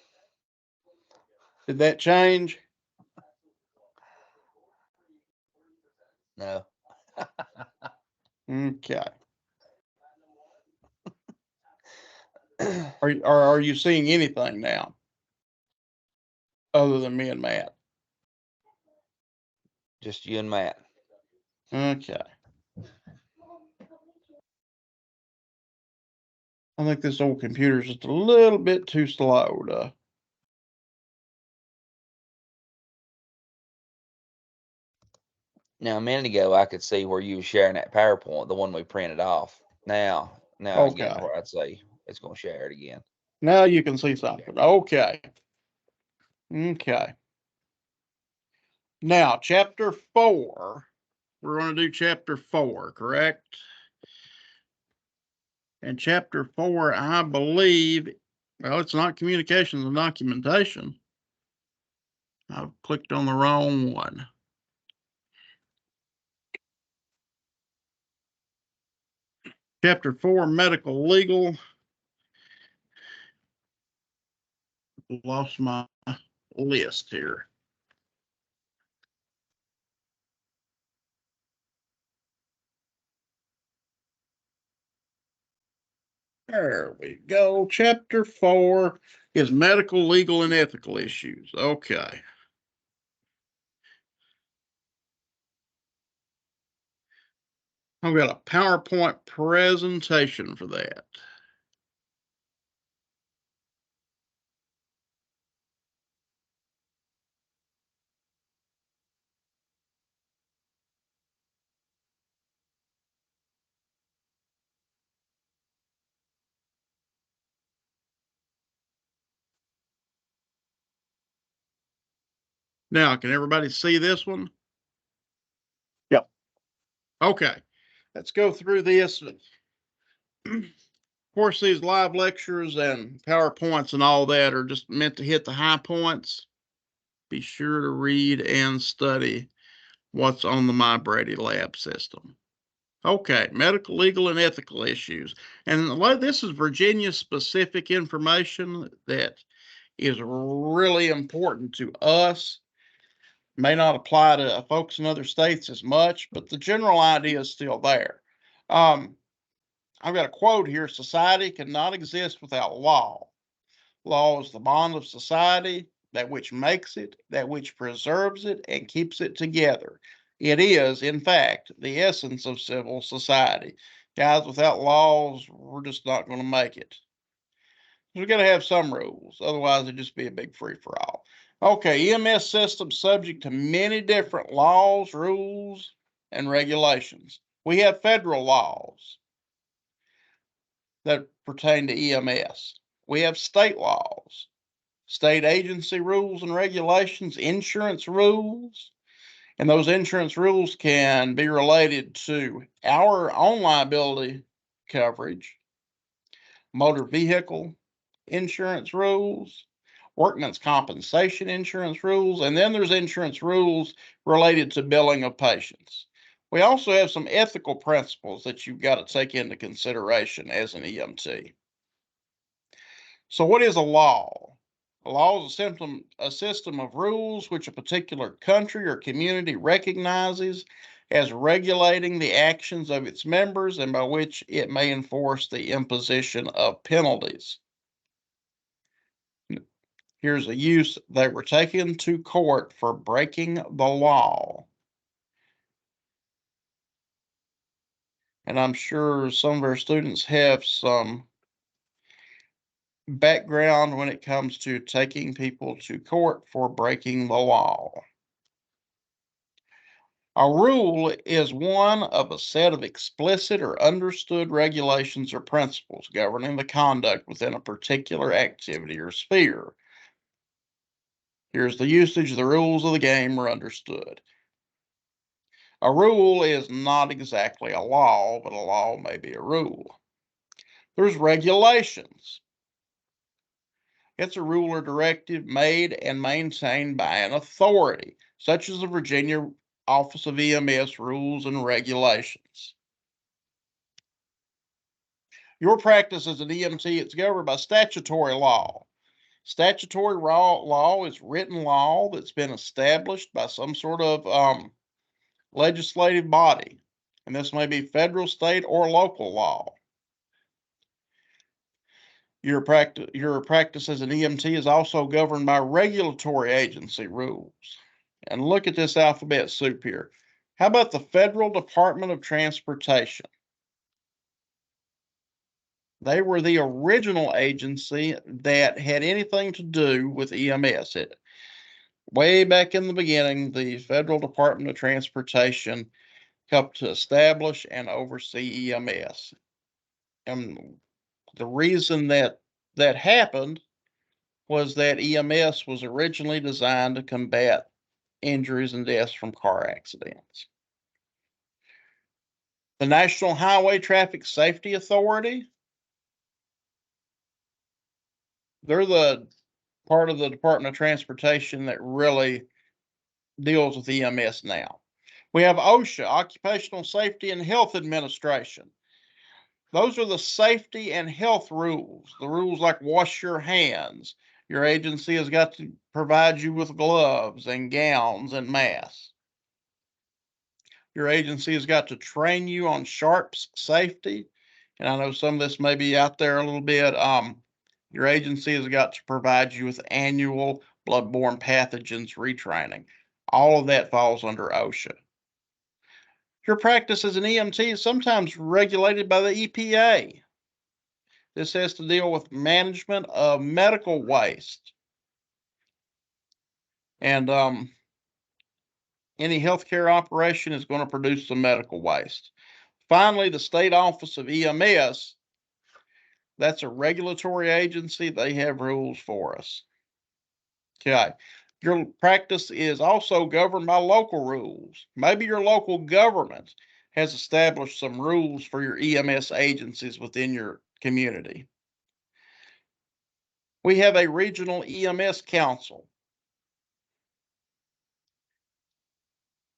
Did that change? no. Okay. Are you seeing anything now other than me and Matt? Just you and Matt. Okay. I think this old computer's just a little bit too slow to. Now a minute ago I could see where you were sharing that PowerPoint, the one we printed off. Now I'm getting Okay. where I'd say it's gonna share it again. Now you can see something. Okay. Okay. Now, chapter 4. We're going to do chapter 4, correct? And chapter 4, I believe, well, it's not communications and documentation. I've clicked on the wrong one. Chapter 4, medical legal. Lost my list here. There we go. Chapter 4 is medical, legal, and ethical issues. Okay. I've got a PowerPoint presentation for that. Now, can everybody see this one? Yep. Okay, let's go through this. Of course, these live lectures and PowerPoints and all that are just meant to hit the high points. Be sure to read and study what's on the My Brady Lab system. Okay, medical, legal, and ethical issues. And this is Virginia-specific information that is really important to us. May not apply to folks in other states as much, but the general idea is still there. I've got a quote here: society cannot exist without law. Law is the bond of society, that which makes it, that which preserves it, and keeps it together. It is, in fact, the essence of civil society. Guys, without laws, we're just not going to make it. We're going to have some rules, otherwise it'd just be a big free-for-all. Okay, EMS system subject to many different laws, rules, and regulations. We have federal laws that pertain to EMS. We have state laws, state agency rules and regulations, insurance rules, and those insurance rules can be related to our own liability coverage, motor vehicle insurance rules, workman's compensation insurance rules, and then there's insurance rules related to billing of patients. We also have some ethical principles that you've got to take into consideration as an EMT. So what is a law? A law is a system of rules which a particular country or community recognizes as regulating the actions of its members and by which it may enforce the imposition of penalties. Here's a use: they were taken to court for breaking the law. And I'm sure some of our students have some background when it comes to taking people to court for breaking the law. A rule is one of a set of explicit or understood regulations or principles governing the conduct within a particular activity or sphere. Here's the usage: the rules of the game are understood. A rule is not exactly a law, but a law may be a rule. There's regulations. It's a rule or directive made and maintained by an authority, such as the Virginia Office of EMS Rules and Regulations. Your practice as an EMT is governed by statutory law. Statutory law is written law that's been established by some sort of legislative body, and this may be federal, state, or local law. Your practice as an EMT is also governed by regulatory agency rules. And look at this alphabet soup here. How about the Federal Department of Transportation? They were the original agency that had anything to do with EMS. Way back in the beginning, the Federal Department of Transportation helped to establish and oversee EMS. And the reason that happened was that EMS was originally designed to combat injuries and deaths from car accidents. The National Highway Traffic Safety Authority, they're the part of the Department of Transportation that really deals with EMS now. We have OSHA, Occupational Safety and Health Administration. Those are the safety and health rules. The rules like wash your hands. Your agency has got to provide you with gloves and gowns and masks. Your agency has got to train you on sharps safety. And I know some of this may be out there a little bit. Your agency has got to provide you with annual bloodborne pathogens retraining. All of that falls under OSHA. Your practice as an EMT is sometimes regulated by the EPA. This has to deal with management of medical waste. And any healthcare operation is going to produce some medical waste. Finally, the State Office of EMS, that's a regulatory agency. They have rules for us. Okay. Your practice is also governed by local rules. Maybe your local government has established some rules for your EMS agencies within your community. We have a regional EMS council.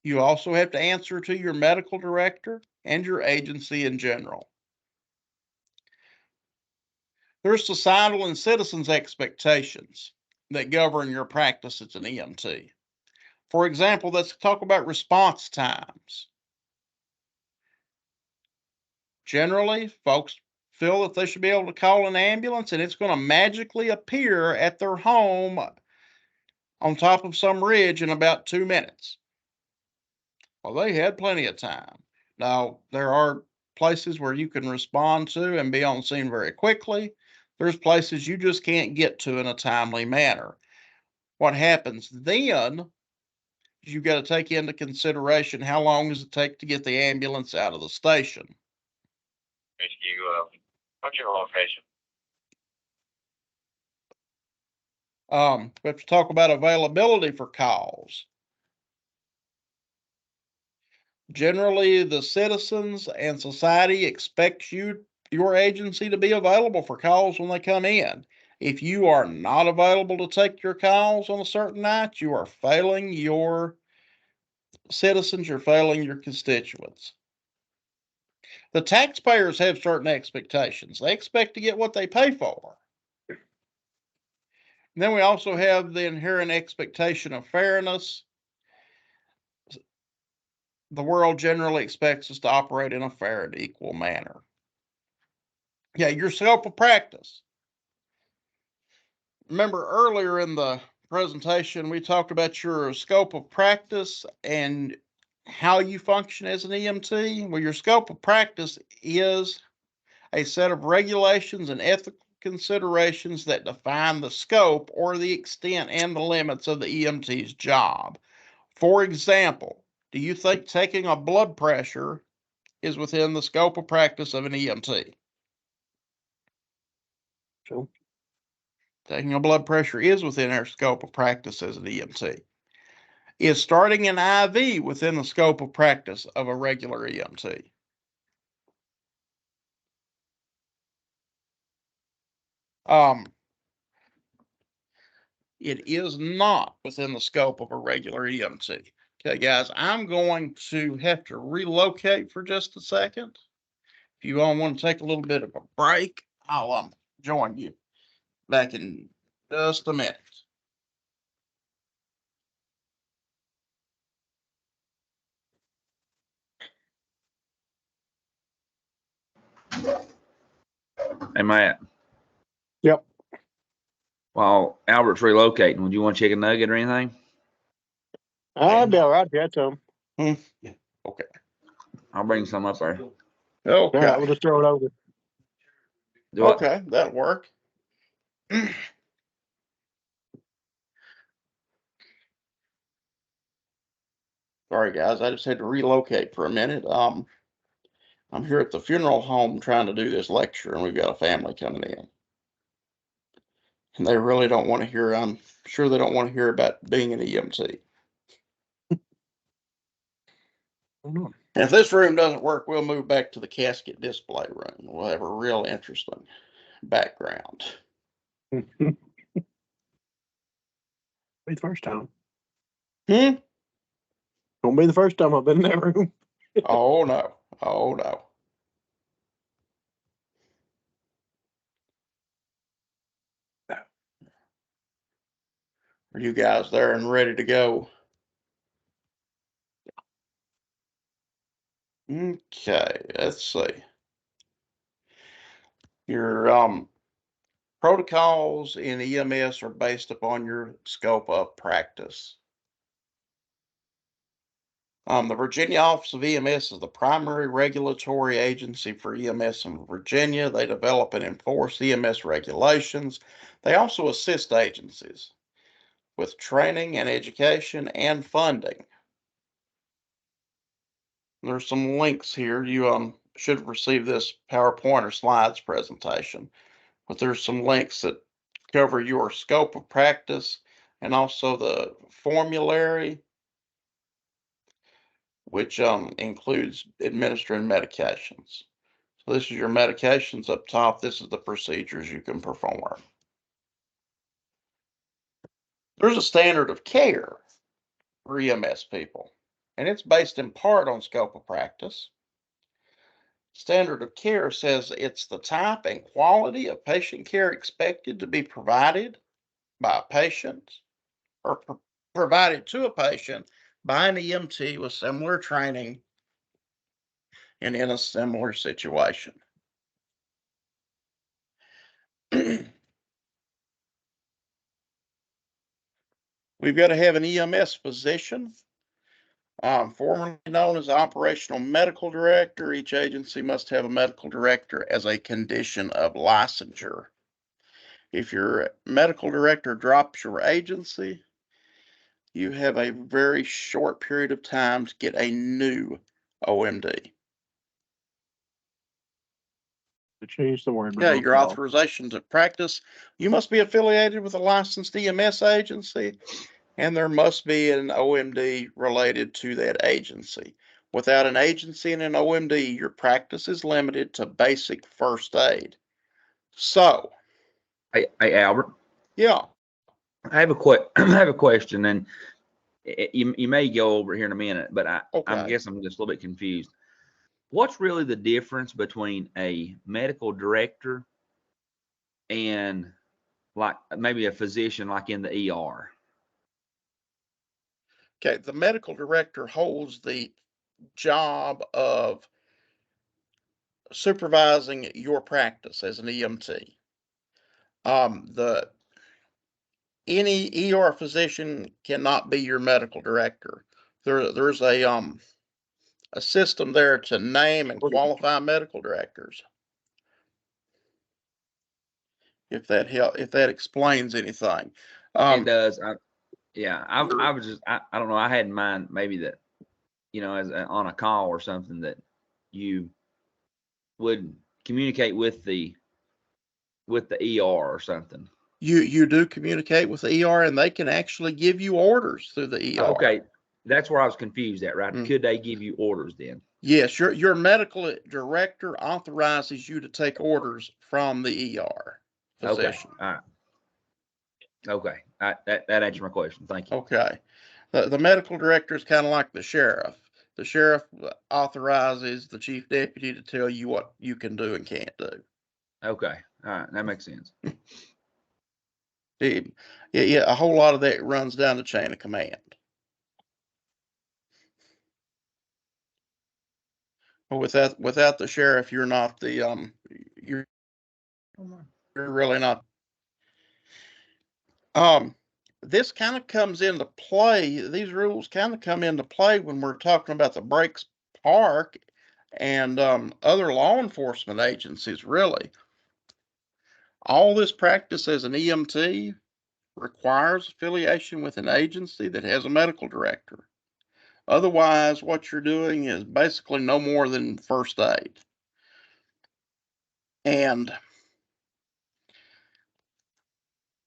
You also have to answer to your medical director and your agency in general. There's societal and citizens' expectations that govern your practice as an EMT. For example, let's talk about response times. Generally, folks feel that they should be able to call an ambulance and it's going to magically appear at their home on top of some ridge in about 2 minutes. Well, they had plenty of time. Now, there are places where you can respond to and be on scene very quickly. There's places you just can't get to in a timely manner. What happens then is you've got to take into consideration how long does it take to get the ambulance out of the station. What's your location? We have to talk about availability for calls. Generally, the citizens and society expects your agency to be available for calls when they come in. If you are not available to take your calls on a certain night, you are failing your citizens, you're failing your constituents. The taxpayers have certain expectations. They expect to get what they pay for. And then we also have the inherent expectation of fairness. The world generally expects us to operate in a fair and equal manner. Yeah, your scope of practice. Remember earlier in the presentation, we talked about your scope of practice and how you function as an EMT. Well, your scope of practice is a set of regulations and ethical considerations that define the scope or the extent and the limits of the EMT's job. For example, do you think taking a blood pressure is within the scope of practice of an EMT? So, Taking a blood pressure is within our scope of practice as an EMT. is starting an IV within the scope of practice of a regular EMT? It is not within the scope of a regular EMT. Okay, guys, I'm going to have to relocate for just a second. If you all want to take a little bit of a break, I'll join you back in just a minute. Hey, Matt. Yep. While Albert's relocating, would you want a chicken nugget or anything? I'd be all right if you had some. Okay. I'll bring some up there. All right, Okay. we'll just throw it over. Do what? Okay, that'll work. Sorry, guys, I just had to relocate for a minute. I'm here at the funeral home trying to do this lecture, and we've got a family coming in. And they really don't want to hear, I'm sure they don't want to hear about being an EMT. Oh, If this room doesn't work, we'll move back to the casket display room. We'll have a real interesting background. no. Be the first time. Hmm? Won't be the first time I've been in that room. Oh, no. Oh, no. Are you guys there and ready to go? Okay, let's see. Your protocols in EMS are based upon your scope of practice. The Virginia Office of EMS is the primary regulatory agency for EMS in Virginia. They develop and enforce EMS regulations. They also assist agencies with training and education and funding. There's some links here. You should have received this PowerPoint or slides presentation, but there's some links that cover your scope of practice and also the formulary, which includes administering medications. So this is your medications up top. This is the procedures you can perform. There's a standard of care for EMS people, and it's based in part on scope of practice. Standard of care says it's the type and quality of patient care expected to be provided by a patient or provided to a patient by an EMT with similar training and in a similar situation. We've got to have an EMS physician, formerly known as operational medical director. Each agency must have a medical director as a condition of licensure. If your medical director drops your agency, you have a very short period of time to get a new OMD. To change the word. Yeah, your authorization to practice, you must be affiliated with a licensed EMS agency, and there must be an OMD related to that agency. Without an agency and an OMD, your practice is limited to basic first aid. So, Hey, Albert. yeah. I have I have a question, and you may go over here in a minute, but I guess I'm just a little bit confused. What's really the difference between a medical director and like maybe a physician like in the ER? Okay, the medical director holds the job of supervising your practice as an EMT. The any ER physician cannot be your medical director. There's a system there to name and qualify medical directors. If that explains anything. It does. I was just I don't know. I had in mind maybe that as on a call or something that you would communicate with the ER or something. You do communicate with the ER, and they can actually give you orders through the ER. Okay, that's where I was confused at, right? Mm. Could they give you orders then? Yes, your medical director authorizes you to take orders from the ER physician. Okay, all right. Okay, that answered my question. Thank you. Okay. The medical director is kind of like the sheriff. The sheriff authorizes the chief deputy to tell you what you can do and can't do. Okay, all right, that makes sense. Yeah, a whole lot of that runs down the chain of command. But without the sheriff, you're not the you're really not. This kind of comes into play. These rules kind of come into play when we're talking about the Breaks Park and other law enforcement agencies. Really, all this practice as an EMT requires affiliation with an agency that has a medical director. Otherwise, what you're doing is basically no more than first aid. And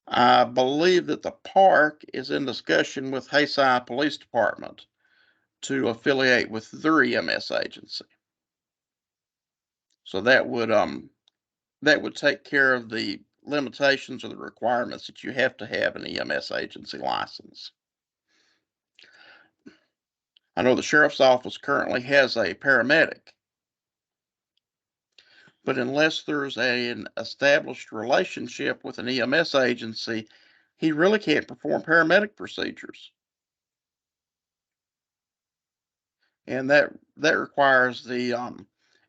I believe that the park is in discussion with Hayside Police Department to affiliate with their EMS agency. So that would take care of the limitations or the requirements that you have to have an EMS agency license. I know the sheriff's office currently has a paramedic, but unless there's an established relationship with an EMS agency, he really can't perform paramedic procedures. And that requires the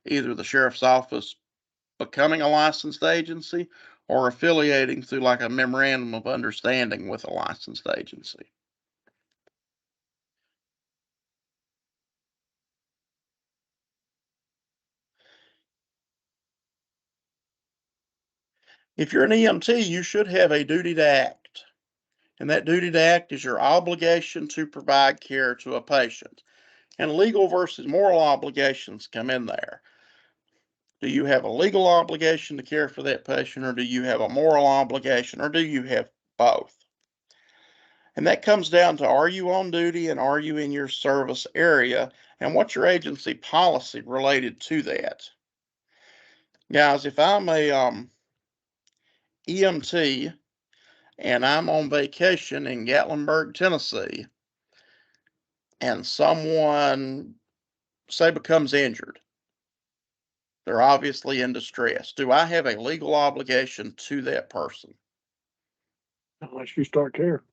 either the sheriff's office becoming a licensed agency or affiliating through like a memorandum of understanding with a licensed agency. If you're an EMT, you should have a duty to act. And that duty to act is your obligation to provide care to a patient. And legal versus moral obligations come in there. Do you have a legal obligation to care for that patient, or do you have a moral obligation, or do you have both? And that comes down to, are you on duty and are you in your service area, and what's your agency policy related to that? Guys, if I'm a EMT and I'm on vacation in Gatlinburg, Tennessee, and someone, say, becomes injured, they're obviously in distress. Do I have a legal obligation to that person? Unless you start care.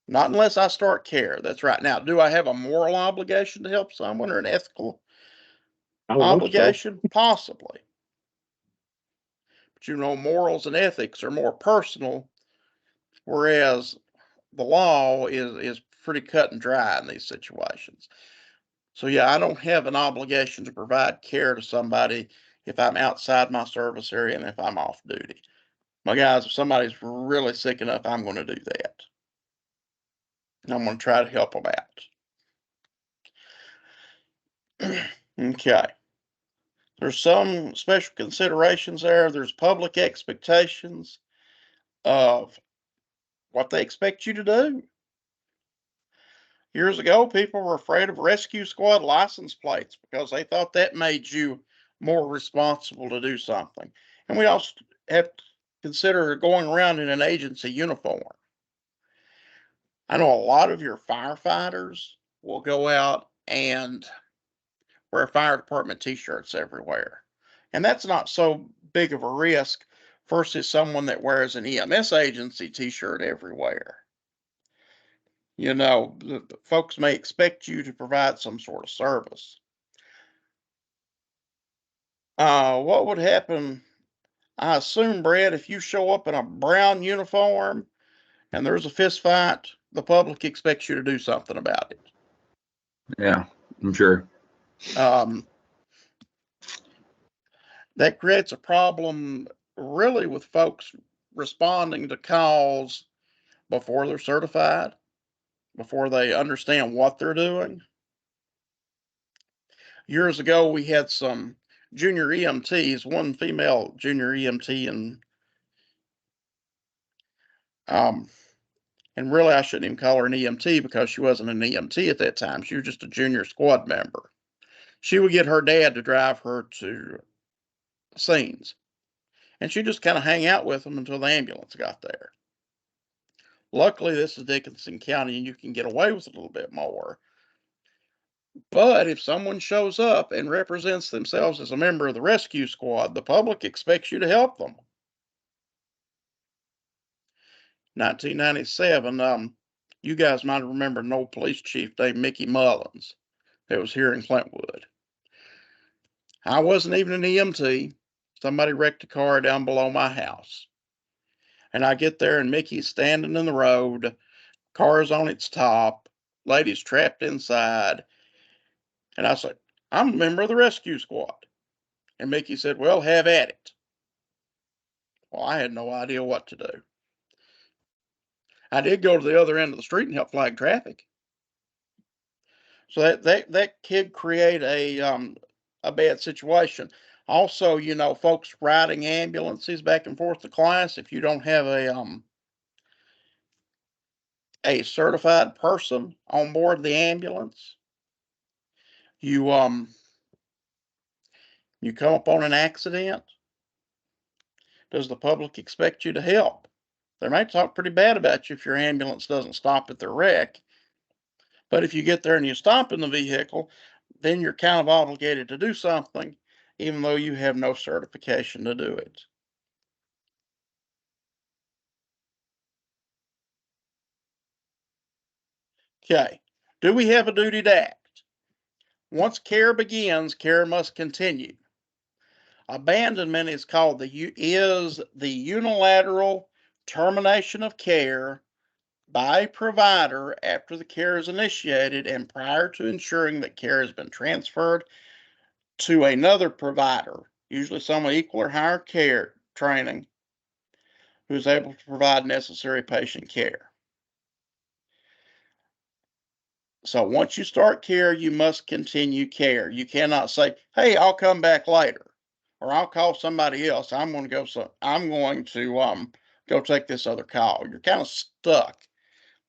Not unless I start care. That's right. Now, do I have a moral obligation to help someone or an ethical obligation? So. Possibly. But you know, morals and ethics are more personal, whereas the law is pretty cut and dry in these situations. So yeah, I don't have an obligation to provide care to somebody if I'm outside my service area and if I'm off duty. My guys, if somebody's really sick enough, I'm going to do that. And I'm going to try to help them out. Okay. There's some special considerations there. There's public expectations of what they expect you to do. Years ago, people were afraid of rescue squad license plates because they thought that made you more responsible to do something. And we also have to consider going around in an agency uniform. I know a lot of your firefighters will go out and wear fire department t-shirts everywhere. And that's not so big of a risk versus someone that wears an EMS agency t-shirt everywhere. You know, the folks may expect you to provide some sort of service. What would happen, I assume, Brad, if you show up in a brown uniform and there's a fist fight, the public expects you to do something about it. Yeah, I'm sure. That creates a problem really with folks responding to calls before they're certified, before they understand what they're doing. Years ago, we had some junior EMTs, one female junior EMT, and And really I shouldn't even call her an EMT because she wasn't an EMT at that time. She was just a junior squad member. She would get her dad to drive her to scenes, and she'd just kind of hang out with them until the ambulance got there. Luckily, this is Dickinson County, and you can get away with a little bit more. But if someone shows up and represents themselves as a member of the rescue squad, the public expects you to help them. 1997, you guys might remember an old police chief named Mickey Mullins that was here in Clintwood. I wasn't even an EMT. Somebody wrecked a car down below my house. And I get there and Mickey's standing in the road, car's on its top, lady's trapped inside. And I said, I'm a member of the rescue squad. And Mickey said, well, have at it. Well, I had no idea what to do. I did go to the other end of the street and help flag traffic. So that could create a bad situation. Also, you know, folks riding ambulances back and forth to class, if you don't have a certified person on board the ambulance, you come up on an accident, does the public expect you to help? They might talk pretty bad about you if your ambulance doesn't stop at their wreck. But if you get there and you stop in the vehicle, then you're kind of obligated to do something, even though you have no certification to do it. Okay, do we have a duty to act? Once care begins, care must continue. Abandonment is called the unilateral termination of care by a provider after the care is initiated and prior to ensuring that care has been transferred to another provider, usually someone equal or higher care training, who is able to provide necessary patient care. So once you start care, you must continue care. You cannot say, "Hey, I'll come back later," or "I'll call somebody else. I'm going to go take this other call." You're kind of stuck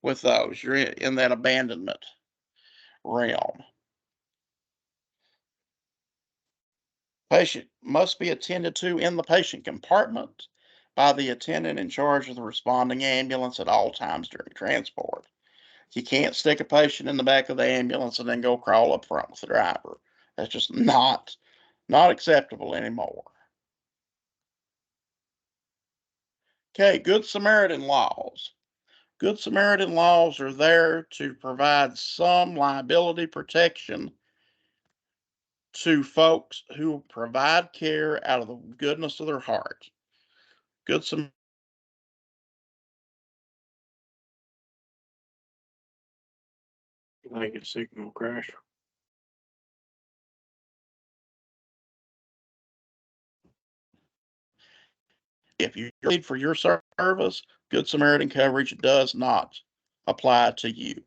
with those. You're in that abandonment realm. Patient must be attended to in the patient compartment by the attendant in charge of the responding ambulance at all times during transport. You can't stick a patient in the back of the ambulance and then go crawl up front with the driver. That's just not acceptable anymore. Okay, Good Samaritan laws. Good Samaritan laws are there to provide some liability protection to folks who provide care out of the goodness of their heart. Good Samaritan. I get signal crash. If you paid for your service, Good Samaritan coverage does not apply to you.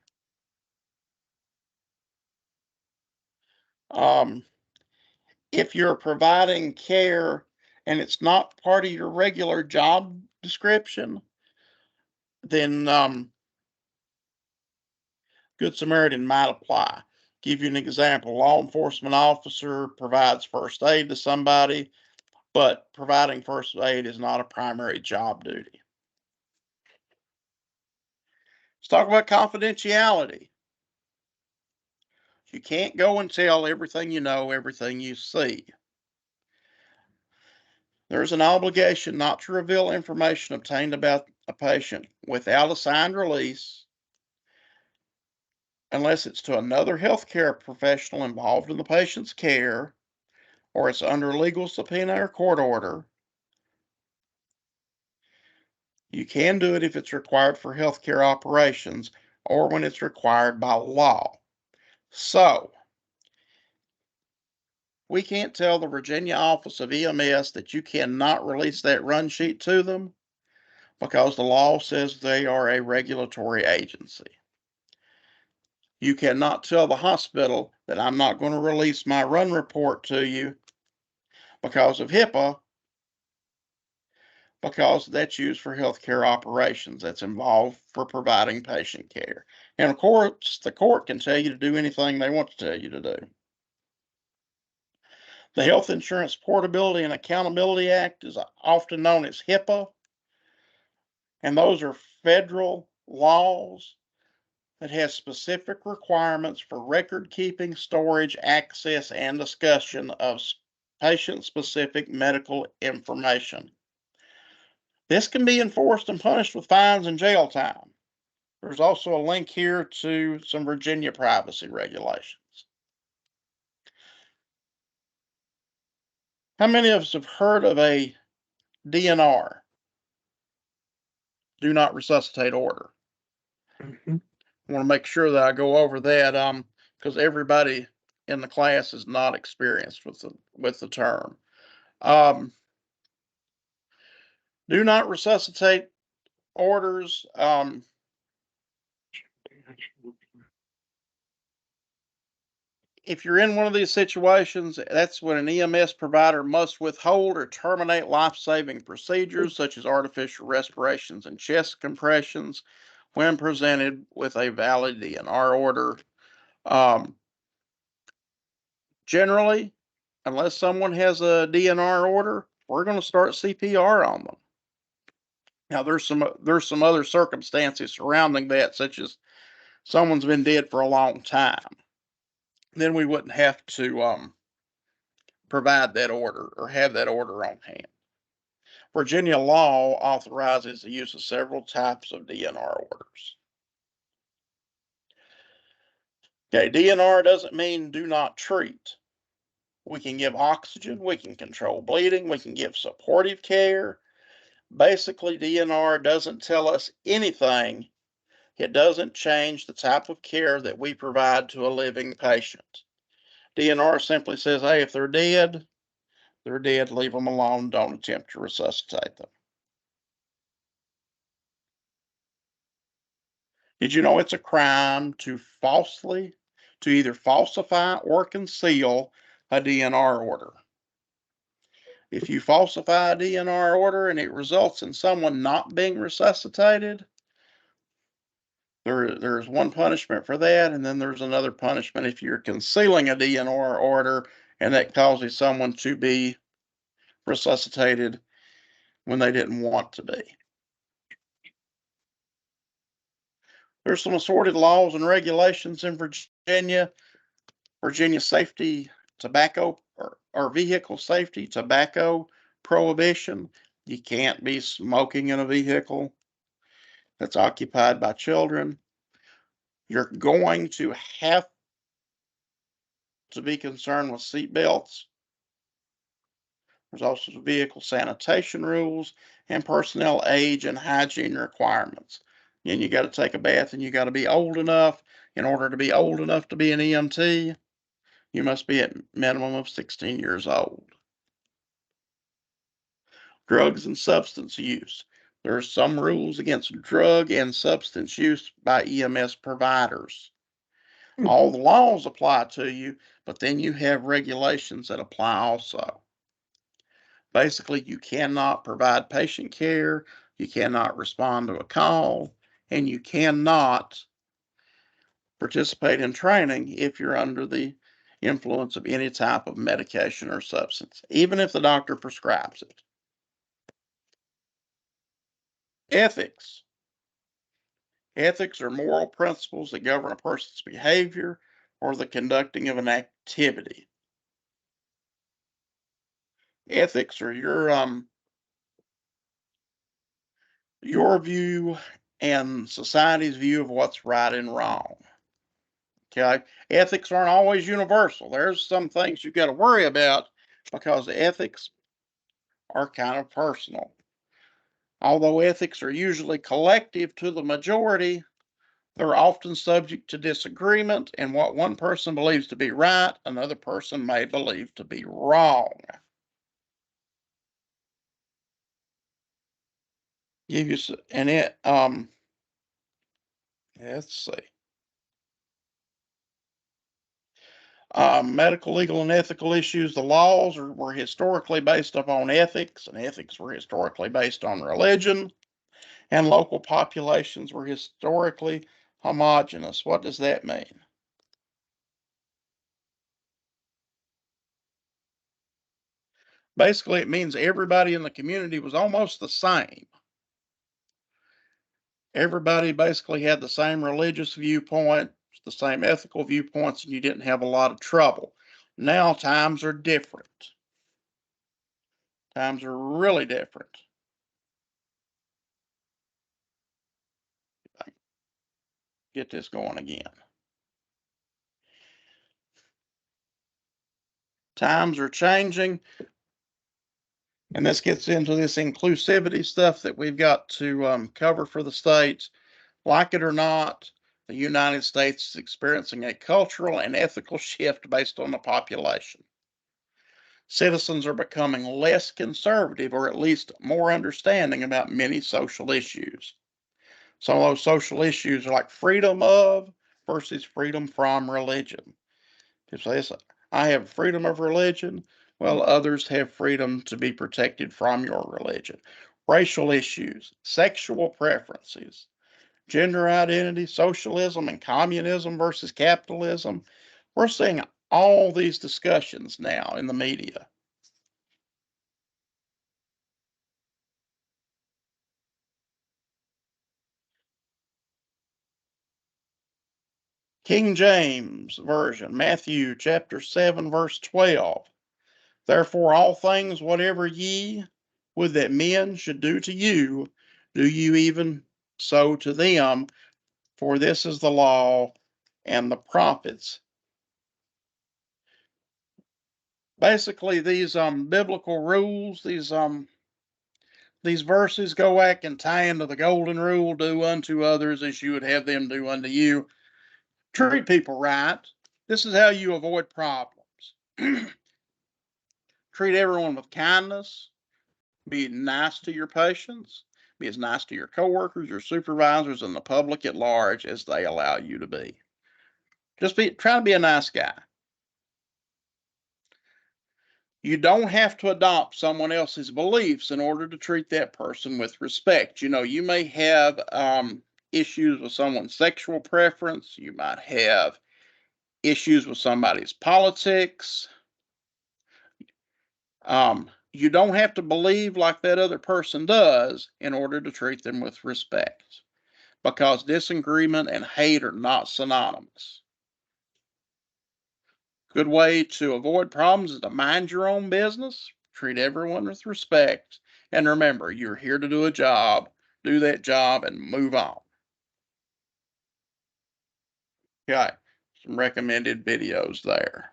If you're providing care and it's not part of your regular job description, then Good Samaritan might apply. Give you an example. Law enforcement officer provides first aid to somebody, but providing first aid is not a primary job duty. Let's talk about confidentiality. You can't go and tell everything you know, everything you see. There's an obligation not to reveal information obtained about a patient without a signed release unless it's to another healthcare professional involved in the patient's care or it's under legal subpoena or court order. You can do it if it's required for healthcare operations or when it's required by law. So, we can't tell the Virginia Office of EMS that you cannot release that run sheet to them because the law says they are a regulatory agency. You cannot tell the hospital that I'm not going to release my run report to you because of HIPAA. because that's used for healthcare operations. That's involved for providing patient care. And of course, the court can tell you to do anything they want to tell you to do. The Health Insurance Portability and Accountability Act is often known as HIPAA, and those are federal laws that has specific requirements for record keeping, storage, access, and discussion of patient-specific medical information. This can be enforced and punished with fines and jail time. There's also a link here to some Virginia privacy regulations. How many of us have heard of a DNR? Do not resuscitate order. Mhm. I want to make sure that I go over that because everybody in the class is not experienced with the term. Do not resuscitate orders. If you're in one of these situations, that's when an EMS provider must withhold or terminate life-saving procedures such as artificial respirations and chest compressions when presented with a valid DNR order. Generally, unless someone has a DNR order, we're going to start CPR on them. Now, there's some other circumstances surrounding that, such as someone's been dead for a long time. Then we wouldn't have to provide that order or have that order on hand. Virginia law authorizes the use of several types of DNR orders. Okay, DNR doesn't mean do not treat. We can give oxygen, we can control bleeding, we can give supportive care. Basically, DNR doesn't tell us anything. It doesn't change the type of care that we provide to a living patient. DNR simply says, hey, if they're dead, leave them alone, don't attempt to resuscitate them. Did you know it's a crime to either falsify or conceal a DNR order? If you falsify a DNR order and it results in someone not being resuscitated, there's one punishment for that, and then there's another punishment if you're concealing a DNR order and that causes someone to be resuscitated when they didn't want to be. There's some assorted laws and regulations in Virginia. Virginia safety tobacco or vehicle safety tobacco prohibition. You can't be smoking in a vehicle that's occupied by children. You're going to have to be concerned with seat belts. There's also vehicle sanitation rules and personnel age and hygiene requirements. And you got to take a bath and you got to be old enough. In order to be old enough to be an EMT, you must be at minimum of 16 years old. Drugs and substance use. There are some rules against drug and substance use by EMS providers. All the laws apply to you, but then you have regulations that apply also. Basically, you cannot provide patient care, you cannot respond to a call, and you cannot participate in training if you're under the influence of any type of medication or substance, even if the doctor prescribes it. Ethics. Ethics are moral principles that govern a person's behavior or the conducting of an activity. Ethics are your view and society's view of what's right and wrong. Okay, ethics aren't always universal. There's some things you got to worry about because ethics are kind of personal. Although ethics are usually collective to the majority, they're often subject to disagreement, and what one person believes to be right, another person may believe to be wrong. Give you and it let's see. Medical, legal, and ethical issues. The laws were historically based upon ethics, and ethics were historically based on religion, and local populations were historically homogeneous. What does that mean? Basically, it means everybody in the community was almost the same. Everybody basically had the same religious viewpoint, the same ethical viewpoints, and you didn't have a lot of trouble. Now times are different. Times are really different. Get this going again. Times are changing. And this gets into this inclusivity stuff that we've got to cover for the states. Like it or not, the United States is experiencing a cultural and ethical shift based on the population. Citizens are becoming less conservative, or at least more understanding about many social issues. Some of those social issues are like freedom of versus freedom from religion. People say, this, I have freedom of religion, while others have freedom to be protected from your religion. Racial issues, sexual preferences, gender identity, socialism and communism versus capitalism. We're seeing all these discussions now in the media. King James Version, Matthew chapter 7, verse 12. Therefore, all things whatever ye would that men should do to you, do you even so to them, for this is the law and the prophets. Basically, these biblical rules, these verses go back and tie into the golden rule: do unto others as you would have them do unto you. Treat people right. This is how you avoid problems. Treat everyone with kindness. Be nice to your patients. Be as nice to your coworkers, your supervisors, and the public at large as they allow you to be. Just try to be a nice guy. You don't have to adopt someone else's beliefs in order to treat that person with respect. You know, you may have issues with someone's sexual preference. You might have issues with somebody's politics. You don't have to believe like that other person does in order to treat them with respect, because disagreement and hate are not synonymous. Good way to avoid problems is to mind your own business, treat everyone with respect, and remember, you're here to do a job. Do that job and move on. Okay, some recommended videos there.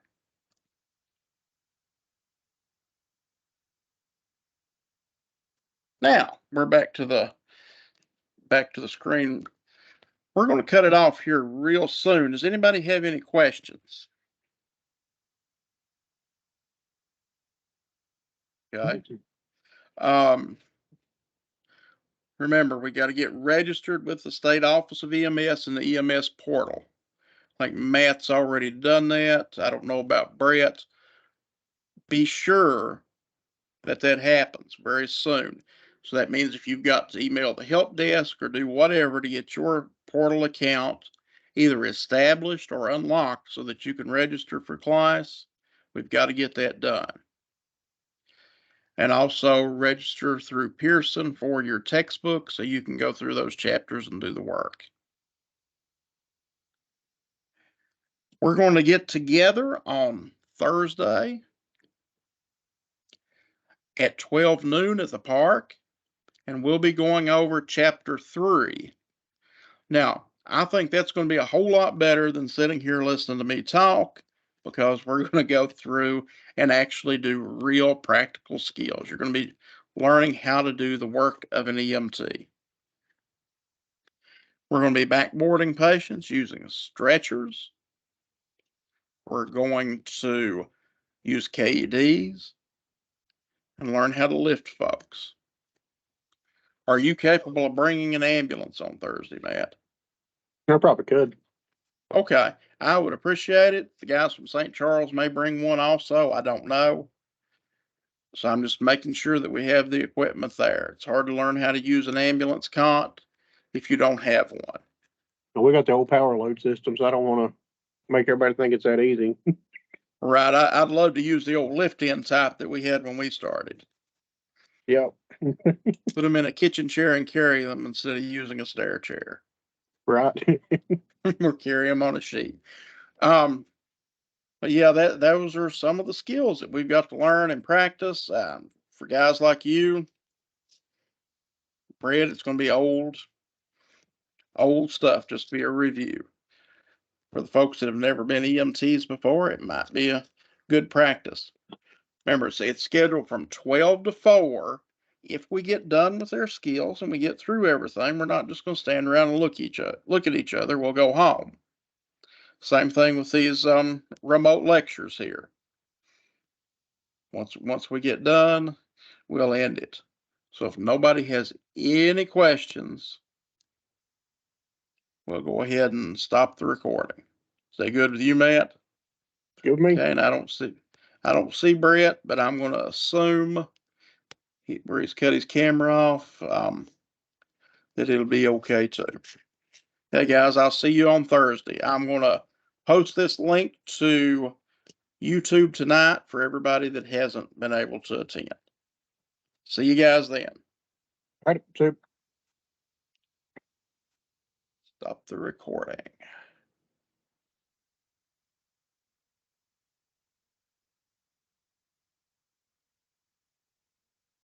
Now we're back to the screen. We're going to cut it off here real soon. Does anybody have any questions? Okay. Remember, we got to get registered with the State Office of EMS and the EMS portal. I think Matt's already done that. I don't know about Brett. Be sure that happens very soon. So that means if you've got to email the help desk or do whatever to get your portal account either established or unlocked so that you can register for class, we've got to get that done. And also register through Pearson for your textbook so you can go through those chapters and do the work. We're going to get together on Thursday at 12 noon at the park, and we'll be going over chapter 3. Now, I think that's going to be a whole lot better than sitting here listening to me talk, because we're going to go through and actually do real practical skills. You're going to be learning how to do the work of an EMT. We're going to be backboarding patients using stretchers. We're going to use KEDs and learn how to lift folks. Are you capable of bringing an ambulance on Thursday, Matt? I probably could. Okay, I would appreciate it. The guys from St. Charles may bring one also. I don't know. So I'm just making sure that we have the equipment there. It's hard to learn how to use an ambulance cot if you don't have one. And we got the old power load system, so I don't want to make everybody think it's that easy. Right. I'd love to use the old lift-in type that we had when we started. Yep. Put them in a kitchen chair and carry them instead of using a stair chair. Right. Or carry them on a sheet. But yeah, those are some of the skills that we've got to learn and practice. For guys like you, Brett, it's going to be old stuff, just to be a review. For the folks that have never been EMTs before, it might be a good practice. Remember, see, it's scheduled from 12 to 4. If we get done with their skills and we get through everything, we're not just going to stand around and look at each other. We'll go home. Same thing with these remote lectures here. Once we get done, we'll end it. So if nobody has any questions, we'll go ahead and stop the recording. Is that good with you, Matt? Good with me. Okay, and I don't see Brett, but I'm going to assume where he's cut his camera off, that it'll be okay too. Hey guys, I'll see you on Thursday. I'm going to post this link to YouTube tonight for everybody that hasn't been able to attend. See you guys then. All right, so Stop the recording.